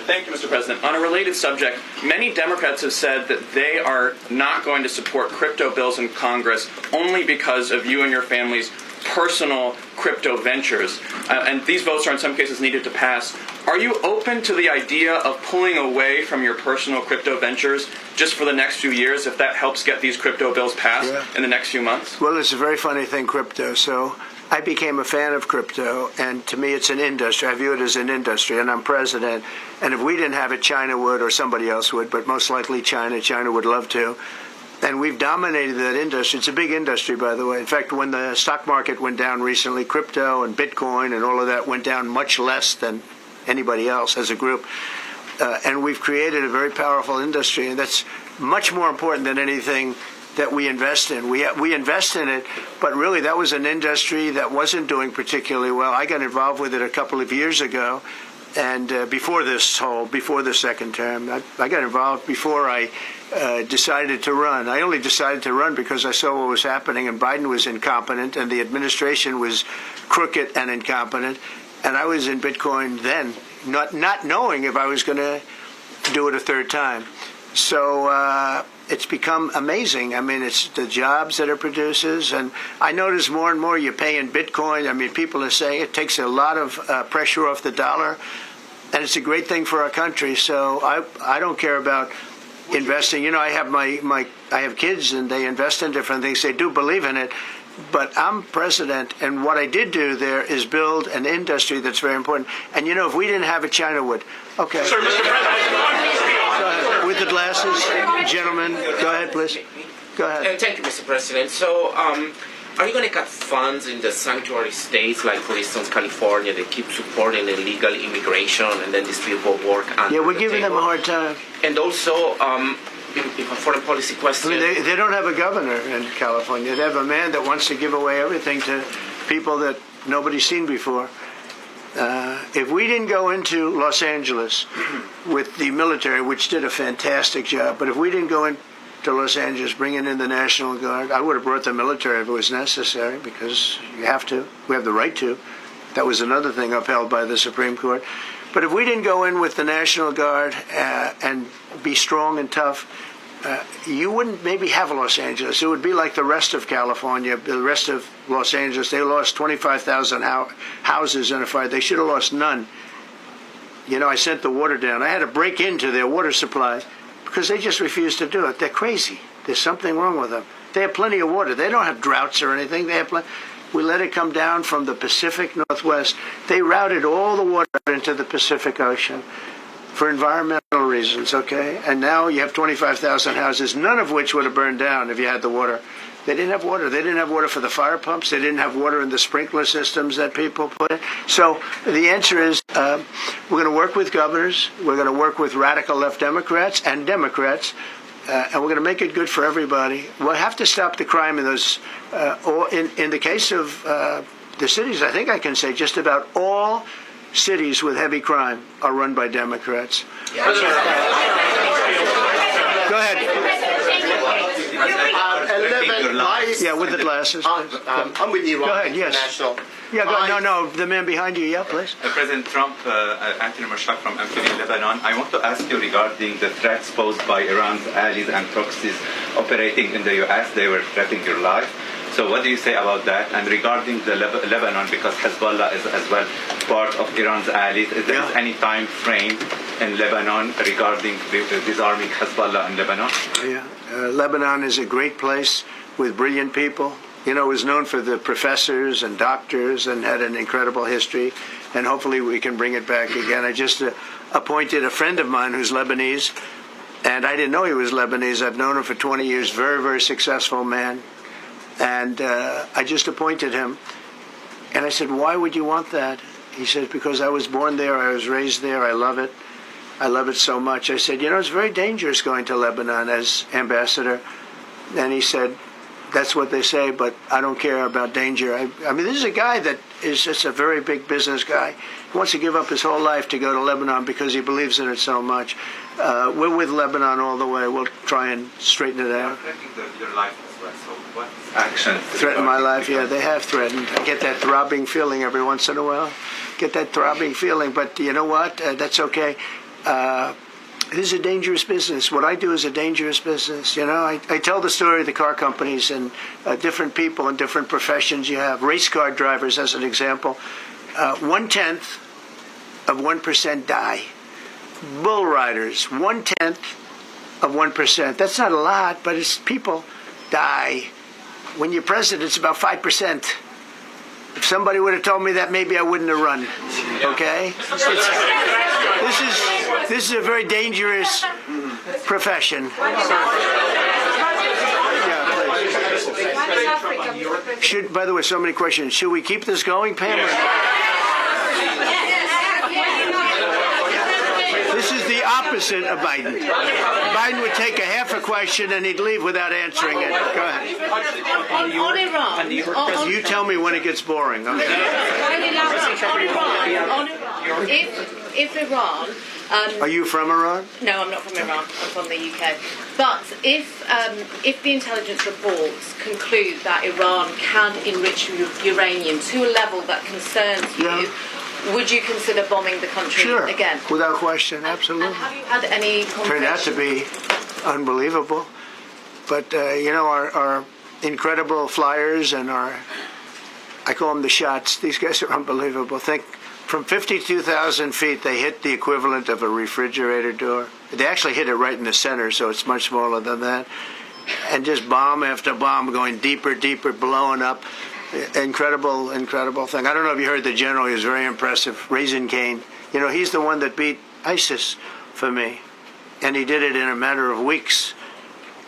Thank you, Mr. President. On a related subject, many Democrats have said that they are not going to support crypto bills in Congress only because of you and your family's personal crypto ventures. And these votes are in some cases needed to pass. Are you open to the idea of pulling away from your personal crypto ventures just for the next few years if that helps get these crypto bills passed in the next few months? Well, it's a very funny thing, crypto. So I became a fan of crypto, and to me it's an industry. I view it as an industry, and I'm president. And if we didn't have it, China would, or somebody else would, but most likely China. China would love to. And we've dominated that industry. It's a big industry, by the way. In fact, when the stock market went down recently, crypto and Bitcoin and all of that went down much less than anybody else as a group. And we've created a very powerful industry, and that's much more important than anything that we invest in. We invest in it, but really that was an industry that wasn't doing particularly well. I got involved with it a couple of years ago, and before the second term. I got involved before I decided to run. I only decided to run because I saw what was happening, and Biden was incompetent, and the administration was crooked and incompetent. And I was in Bitcoin then, not knowing if I was going to do it a third time. So it's become amazing. I mean, it's the jobs that it produces. And I notice more and more you pay in Bitcoin. I mean, people are saying it takes a lot of pressure off the dollar. And it's a great thing for our country. So I don't care about investing. You know, I have kids and they invest in different things. They do believe in it. But I'm president, and what I did do there is build an industry that's very important. And, you know, if we didn't have it, China would. Okay. Sir, Mr. President. Go ahead. With the glasses, gentlemen. Go ahead, please. Go ahead. Thank you, Mr. President. So, are you going to cut funds in the sanctuary states, like, for instance, California, that keep supporting illegal immigration, and then these people work under Yeah, we're the giving them a table? hard time. And also, in a foreign policy question. I mean, they don't have a governor in California. They have a man that wants to give away everything to people that nobody's seen before. If we didn't go into Los Angeles with the military, which did a fantastic job, but if we didn't go into Los Angeles bringing in the National Guard, I would have brought the military if it was necessary, because you have to. We have the right to. That was another thing upheld by the Supreme Court. But if we didn't go in with the National Guard and be strong and tough, you wouldn't maybe have Los Angeles. It would be like the rest of California, the rest of Los Angeles. They lost 25,000 houses in a fire. They should have lost none. You know, I sent the water down. I had to break into their water supply because they just refused to do it. They're crazy. There's something wrong with them. They have plenty of water. They don't have droughts or anything. They have plenty. We let it come down from the Pacific Northwest. They routed all the water into the Pacific Ocean for environmental reasons, okay? And now you have 25,000 houses, none of which would have burned down if you had the water. They didn't have water. They didn't have water for the fire pumps. They didn't have water in the sprinkler systems that people put in. So the answer is we're going to work with governors. We're going to work with radical left Democrats and Democrats. And we're going to make it good for everybody. We'll have to stop the crime in those. In the case of the cities, I think I can say just about all cities with heavy crime are run by Democrats. Go ahead. 11 lives. Yeah, with the glasses. I'm with you. Go ahead, yes. International. Yeah, no, the man behind you, yeah, please. President Trump, Anthony Marshak from Amphibian, Lebanon. I want to ask you regarding the threats posed by Iran's allies and proxies operating in the U.S. They were threatening your life. So what do you say about that? And regarding the Lebanon, because Hezbollah is as well part of Iran's allies, is there any time frame in Lebanon regarding disarming Hezbollah in Lebanon? Yeah, Lebanon is a great place with brilliant people. You know, it was known for the professors and doctors and had an incredible history. And hopefully we can bring it back again. I just appointed a friend of mine who's Lebanese. And I didn't know he was Lebanese. I've known him for 20 years. Very, very successful man. And I just appointed him. And I said, why would you want that? He said, because I was born there. I was raised there. I love it. I love it so much. I said, you know, it's very dangerous going to Lebanon as ambassador. And he said, that's what they say, but I don't care about danger. I mean, this is a guy that is just a very big business guy. He wants to give up his whole life to go to Lebanon because he believes in it so much. We're with Lebanon all the way. We'll try and straighten it out. Your life as well. So what actions? Threaten my life? Yeah, they have threatened. I get that throbbing feeling every once in a while. Get that throbbing feeling, but you know what? That's okay. This is a dangerous business. What I do is a dangerous business. You know, I tell the story of the car companies and different people in different professions you have. Race car drivers, as an example. 0.1% die. Bull riders, 0.1%. That's not a lot, but it's people die. When you're president, it's about 5%. If somebody would have told me that, maybe I wouldn't have run. Okay? This is a very dangerous profession. By the way, so many questions. Should we keep this going, Pam? This is the opposite of Biden. Biden would take a half a question and he'd leave without answering it. Go ahead. On Iran. You tell me when it gets boring. Okay? If Iran. Are you from Iran? No, I'm not from Iran. I'm from the UK. But if the intelligence reports conclude that Iran can enrich uranium to a level that concerns you, would you consider bombing the country again? Without question, absolutely. And have you had any Turned out to be unbelievable. But, you know, our incredible flyers and I call them the shots, these guys are unbelievable. Think, from 52,000 feet, they hit the equivalent of a refrigerator door. They actually hit it right in the center, so it's much smaller than that. And just bomb after bomb going deeper, deeper, blowing up. Incredible, incredible thing. I don't know if you heard the general. He was very impressive. Raisin Cane. You know, he's the one that beat ISIS for me. And he did it in a matter of weeks.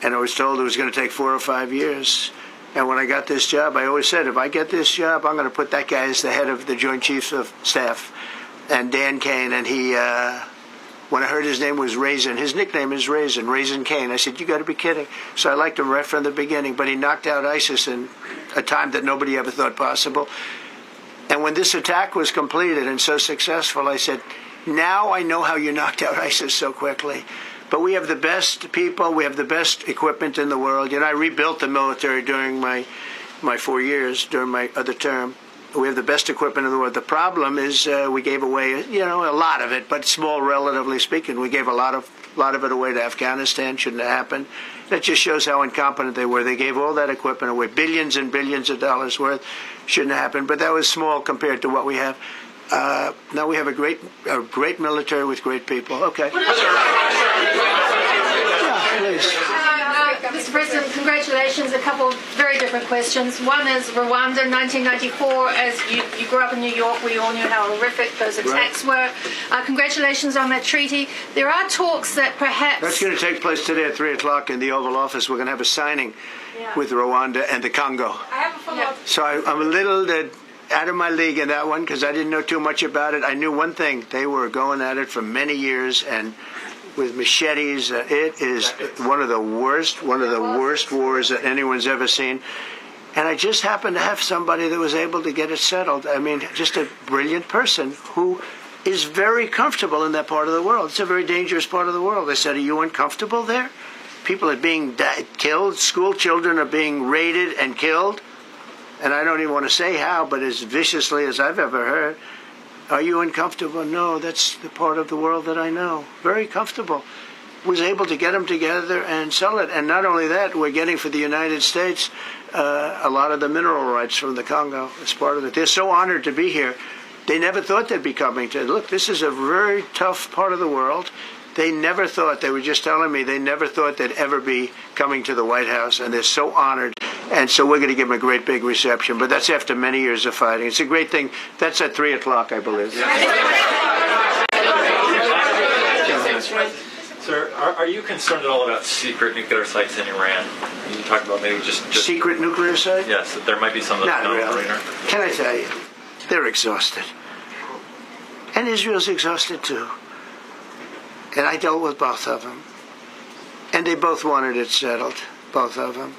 And I was told it was going to take 4 or 5 years. And when I got this job, I always said, if I get this job, I'm going to put that guy as the head of the Joint Chiefs of Staff. And Dan Kane, and he, when I heard his name was Raisin, his nickname is Raisin Kane. I said, you got to be kidding. So I liked him right from the beginning. But he knocked out ISIS in a time that nobody ever thought possible. And when this attack was completed and so successful, I said, now I know how you knocked out ISIS so quickly. But we have the best people, we have the best equipment in the world. You know, I rebuilt the military during my 4 years, during my other term. We have the best equipment in the world. The problem is we gave away, you know, a lot of it, but small, relatively speaking. We gave a lot of it away to Afghanistan. Shouldn't have happened. That just shows how incompetent they were. They gave all that equipment away, billions and billions of dollars worth. Shouldn't have happened. But that was small compared to what we have. Now we have a great military with great people. Okay. Yeah, please. Mr. President, congratulations. A couple of very different questions. One is Rwanda, 1994. As you grew up in New York, we all knew how horrific those attacks were. Congratulations on that treaty. There are talks that perhaps... That's going to take place today at 3 o'clock in the Oval Office. We're going to have a signing with Rwanda and the Congo. I have a follow-up. So I'm a little out of my league in that one because I didn't know too much about it. I knew one thing. They were going at it for many years and with machetes. It is one of the worst wars that anyone's ever seen. And I just happened to have somebody that was able to get it settled. I mean, just a brilliant person who is very comfortable in that part of the world. It's a very dangerous part of the world. I said, are you uncomfortable there? People are being killed. School children are being raided and killed. And I don't even want to say how, but as viciously as I've ever heard. Are you uncomfortable? No, that's the part of the world that I know. Very comfortable. Was able to get them together and sell it. And not only that, we're getting for the United States a lot of the mineral rights from the Congo as part of it. They're so honored to be here. They never thought they'd be coming to. Look, this is a very tough part of the world. They never thought, they were just telling me, they never thought they'd ever be coming to the White House, and they're so honored. And so we're going to give them a great big reception, but that's after many years of fighting. It's a great thing. That's at 3 o'clock, I believe. Sir, are you concerned at all about secret nuclear sites in Iran? You talked about maybe just secret nuclear sites? Yes, that there might be some of Not really. Can I tell you? They're exhausted. And Israel's exhausted too. And I dealt with both of them. And they both wanted it settled, both of them.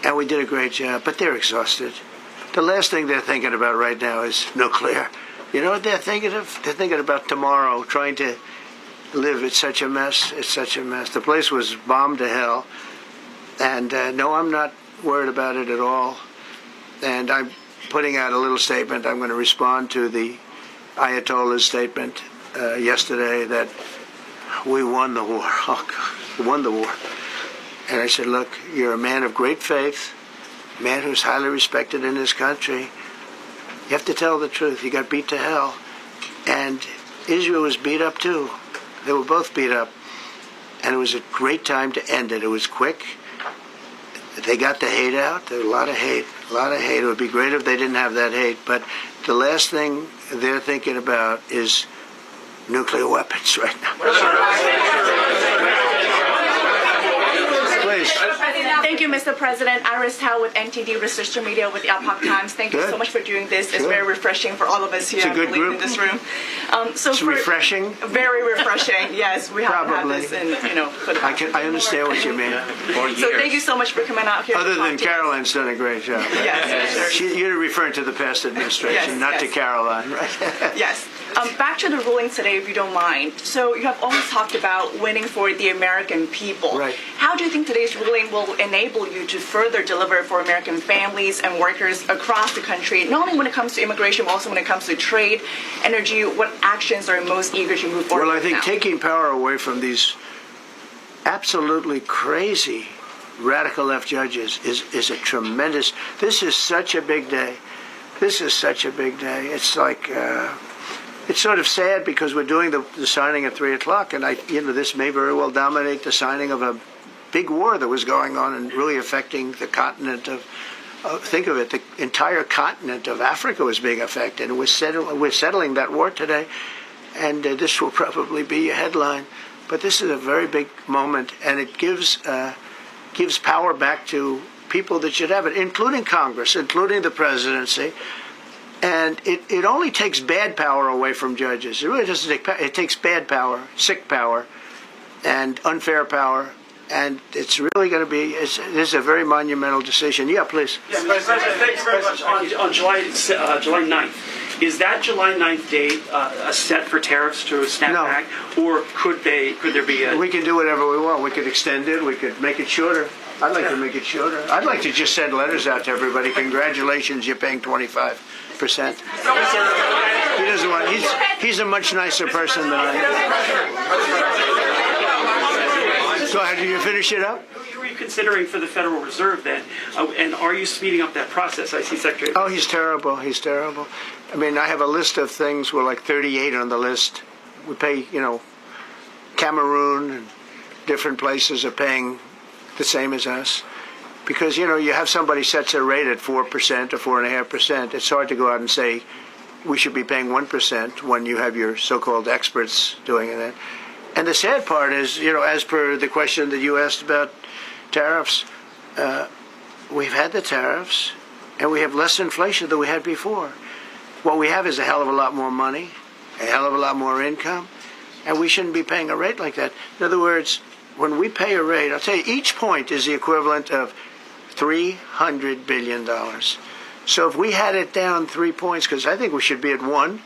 And we did a great job, but they're exhausted. The last thing they're thinking about right now is nuclear. You know what they're thinking of? They're thinking about tomorrow, trying to live. It's such a mess. It's such a mess. The place was bombed to hell. And no, I'm not worried about it at all. And I'm putting out a little statement. I'm going to respond to the Ayatollah's statement yesterday that we won the war. Oh, God, we won the war. And I said, look, you're a man of great faith, a man who's highly respected in this country. You have to tell the truth. You got beat to hell. And Israel was beat up too. They were both beat up. And it was a great time to end it. It was quick. They got the hate out. There was a lot of hate. It would be great if they didn't have that hate. But the last thing they're thinking about is nuclear weapons right now. Please. Thank you, Mr. President. Iris Howe with NTD Research Media with the Epoch Times. Thank you so much for doing this. It's very refreshing for all of us here, It's a good group. in this room. It's refreshing? Very refreshing. Yes, we have had this and, for the I understand what you mean. So thank you so much for coming out here. Other than Caroline's done a great job. Right? Yes. You're referring to the past administration, not to Caroline, right? Yes. Back to the ruling today, if you don't mind. So you have always talked about winning for the American people. Right. How do you think today's ruling will enable you to further deliver for American families and workers across the country, not only when it comes to immigration, but also when it comes to trade, energy? What actions are most eager to move forward? Well, I think now? taking power away from these absolutely crazy radical left judges is a tremendous. This is such a big day. This is such a big day. It's like. It's sort of sad because we're doing the signing at 3 o'clock, and this may very well dominate the signing of a big war that was going on and really affecting the continent of. Think of it, the entire continent of Africa was being affected, and we're settling that war today, and this will probably be a headline. But this is a very big moment, and it gives gives power back to people that should have it, including Congress, including the presidency. And it only takes bad power away from judges. It really doesn't take power. It takes bad power, sick power, and unfair power. And it's really going to be, this is a very monumental decision. Yeah, please. Yeah, President, thank you very much. On July 9th, is that July 9th date set for tariffs to snap back? Or could there be a... We can do whatever we want. We could extend it. We could make it shorter. I'd like to make it shorter. I'd like to just send letters out to everybody. Congratulations, you're paying 25%. He doesn't want, he's a much nicer person than I am. Go ahead, do you finish it up? Who are you considering for the Federal Reserve then? And are you speeding up that process? I see Secretary... Oh, he's terrible. He's terrible. I mean, I have a list of things. We're like 38 on the list. We pay, Cameroon and different places are paying the same as us. Because, you have somebody sets a rate at 4% or 4.5%. It's hard to go out and say we should be paying 1% when you have your so-called experts doing it. And the sad part is, as per the question that you asked about tariffs, we've had the tariffs and we have less inflation than we had before. What we have is a hell of a lot more money, a hell of a lot more income, and we shouldn't be paying a rate like that. In other words, when we pay a rate, I'll tell you, each point is the equivalent of $300 billion. So if we had it down 3 points, because I think we should be at 1,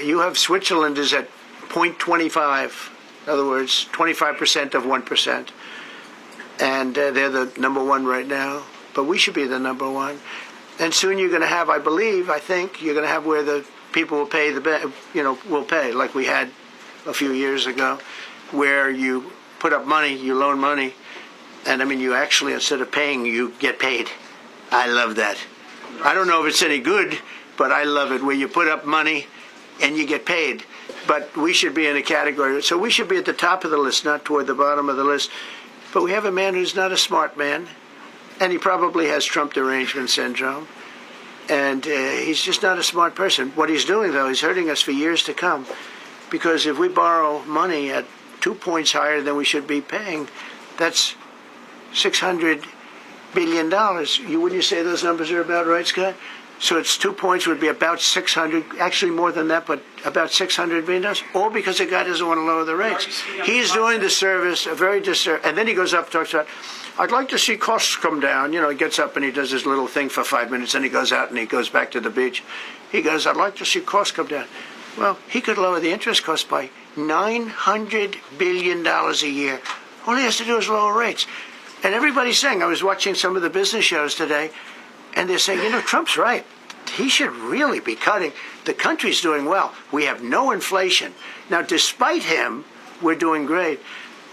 you have Switzerland is at 0.25, in other words, 25% of 1%. And they're the number 1 right now, but we should be the number 1. And soon you're going to have, I think, you're going to have where the people will pay will pay, like we had a few years ago, where you put up money, you loan money, and I mean, you actually, instead of paying, you get paid. I love that. I don't know if it's any good, but I love it, where you put up money and you get paid. But we should be in a category, so we should be at the top of the list, not toward the bottom of the list. But we have a man who's not a smart man, and he probably has Trump derangement syndrome, and he's just not a smart person. What he's doing, though, he's hurting us for years to come, because if we borrow money at 2 points higher than we should be paying, that's $600 billion. Wouldn't you say those numbers are about right, Scott? So it's 2 points would be about 600, actually more than that, but about $600 billion, all because the guy doesn't want to lower the rates. He's doing the service, a very disservice, and then he goes up and talks about, I'd like to see costs come down. He gets up and he does his little thing for 5 minutes, and he goes out and he goes back to the beach. He goes, I'd like to see costs come down. Well, he could lower the interest cost by $900 billion a year. All he has to do is lower rates. And everybody's saying, I was watching some of the business shows today, and they're saying, Trump's right. He should really be cutting. The country's doing well. We have no inflation. Now, despite him, we're doing great.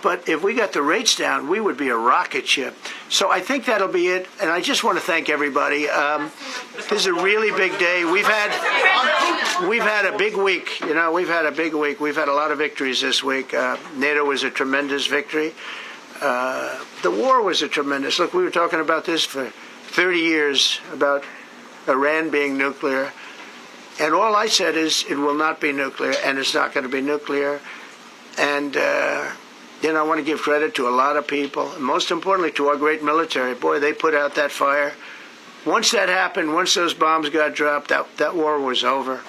But if we got the rates down, we would be a rocket ship. So I think that'll be it. And I just want to thank everybody. This is a really big day. We've had a big week. We've had a big week. We've had a lot of victories this week. NATO was a tremendous victory. The war was a tremendous. Look, we were talking about this for 30 years, about Iran being nuclear. And all I said is it will not be nuclear, and it's not going to be nuclear. And I want to give credit to a lot of people, and most importantly to our great military. Boy, they put out that fire. Once that happened, once those bombs got dropped, that war was over.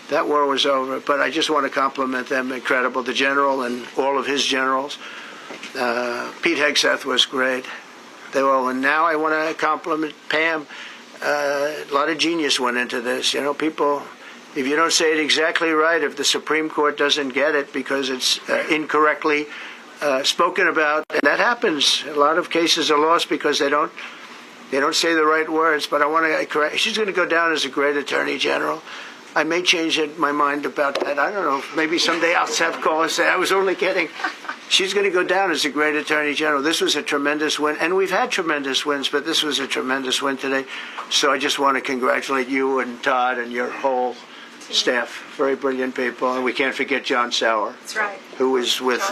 That war was over. But I just want to compliment them. Incredible. The general and all of his generals. Pete Hegseth was great. They all. And now I want to compliment Pam. A lot of genius went into this. People, if you don't say it exactly right, if the Supreme Court doesn't get it because it's incorrectly spoken about, and that happens. A lot of cases are lost because they don't say the right words. But I want to correct. She's going to go down as a great attorney general. I may change my mind about that. I don't know. Maybe someday I'll have call and say I was only kidding. She's going to go down as a great attorney general. This was a tremendous win, and we've had tremendous wins, but this was a tremendous win today. So I just want to congratulate you and Todd and your whole staff. Very brilliant people, and we can't forget John Sauer. That's right. Who is with.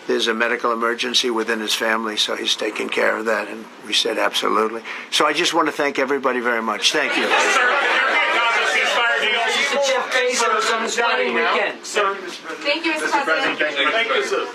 There's a medical emergency within his family, so he's taking care of that, and we said absolutely. So I just want to thank everybody very much. Thank you. Jeff Bezos on his wedding weekend. Thank you, Mr. President. Thank you, sir.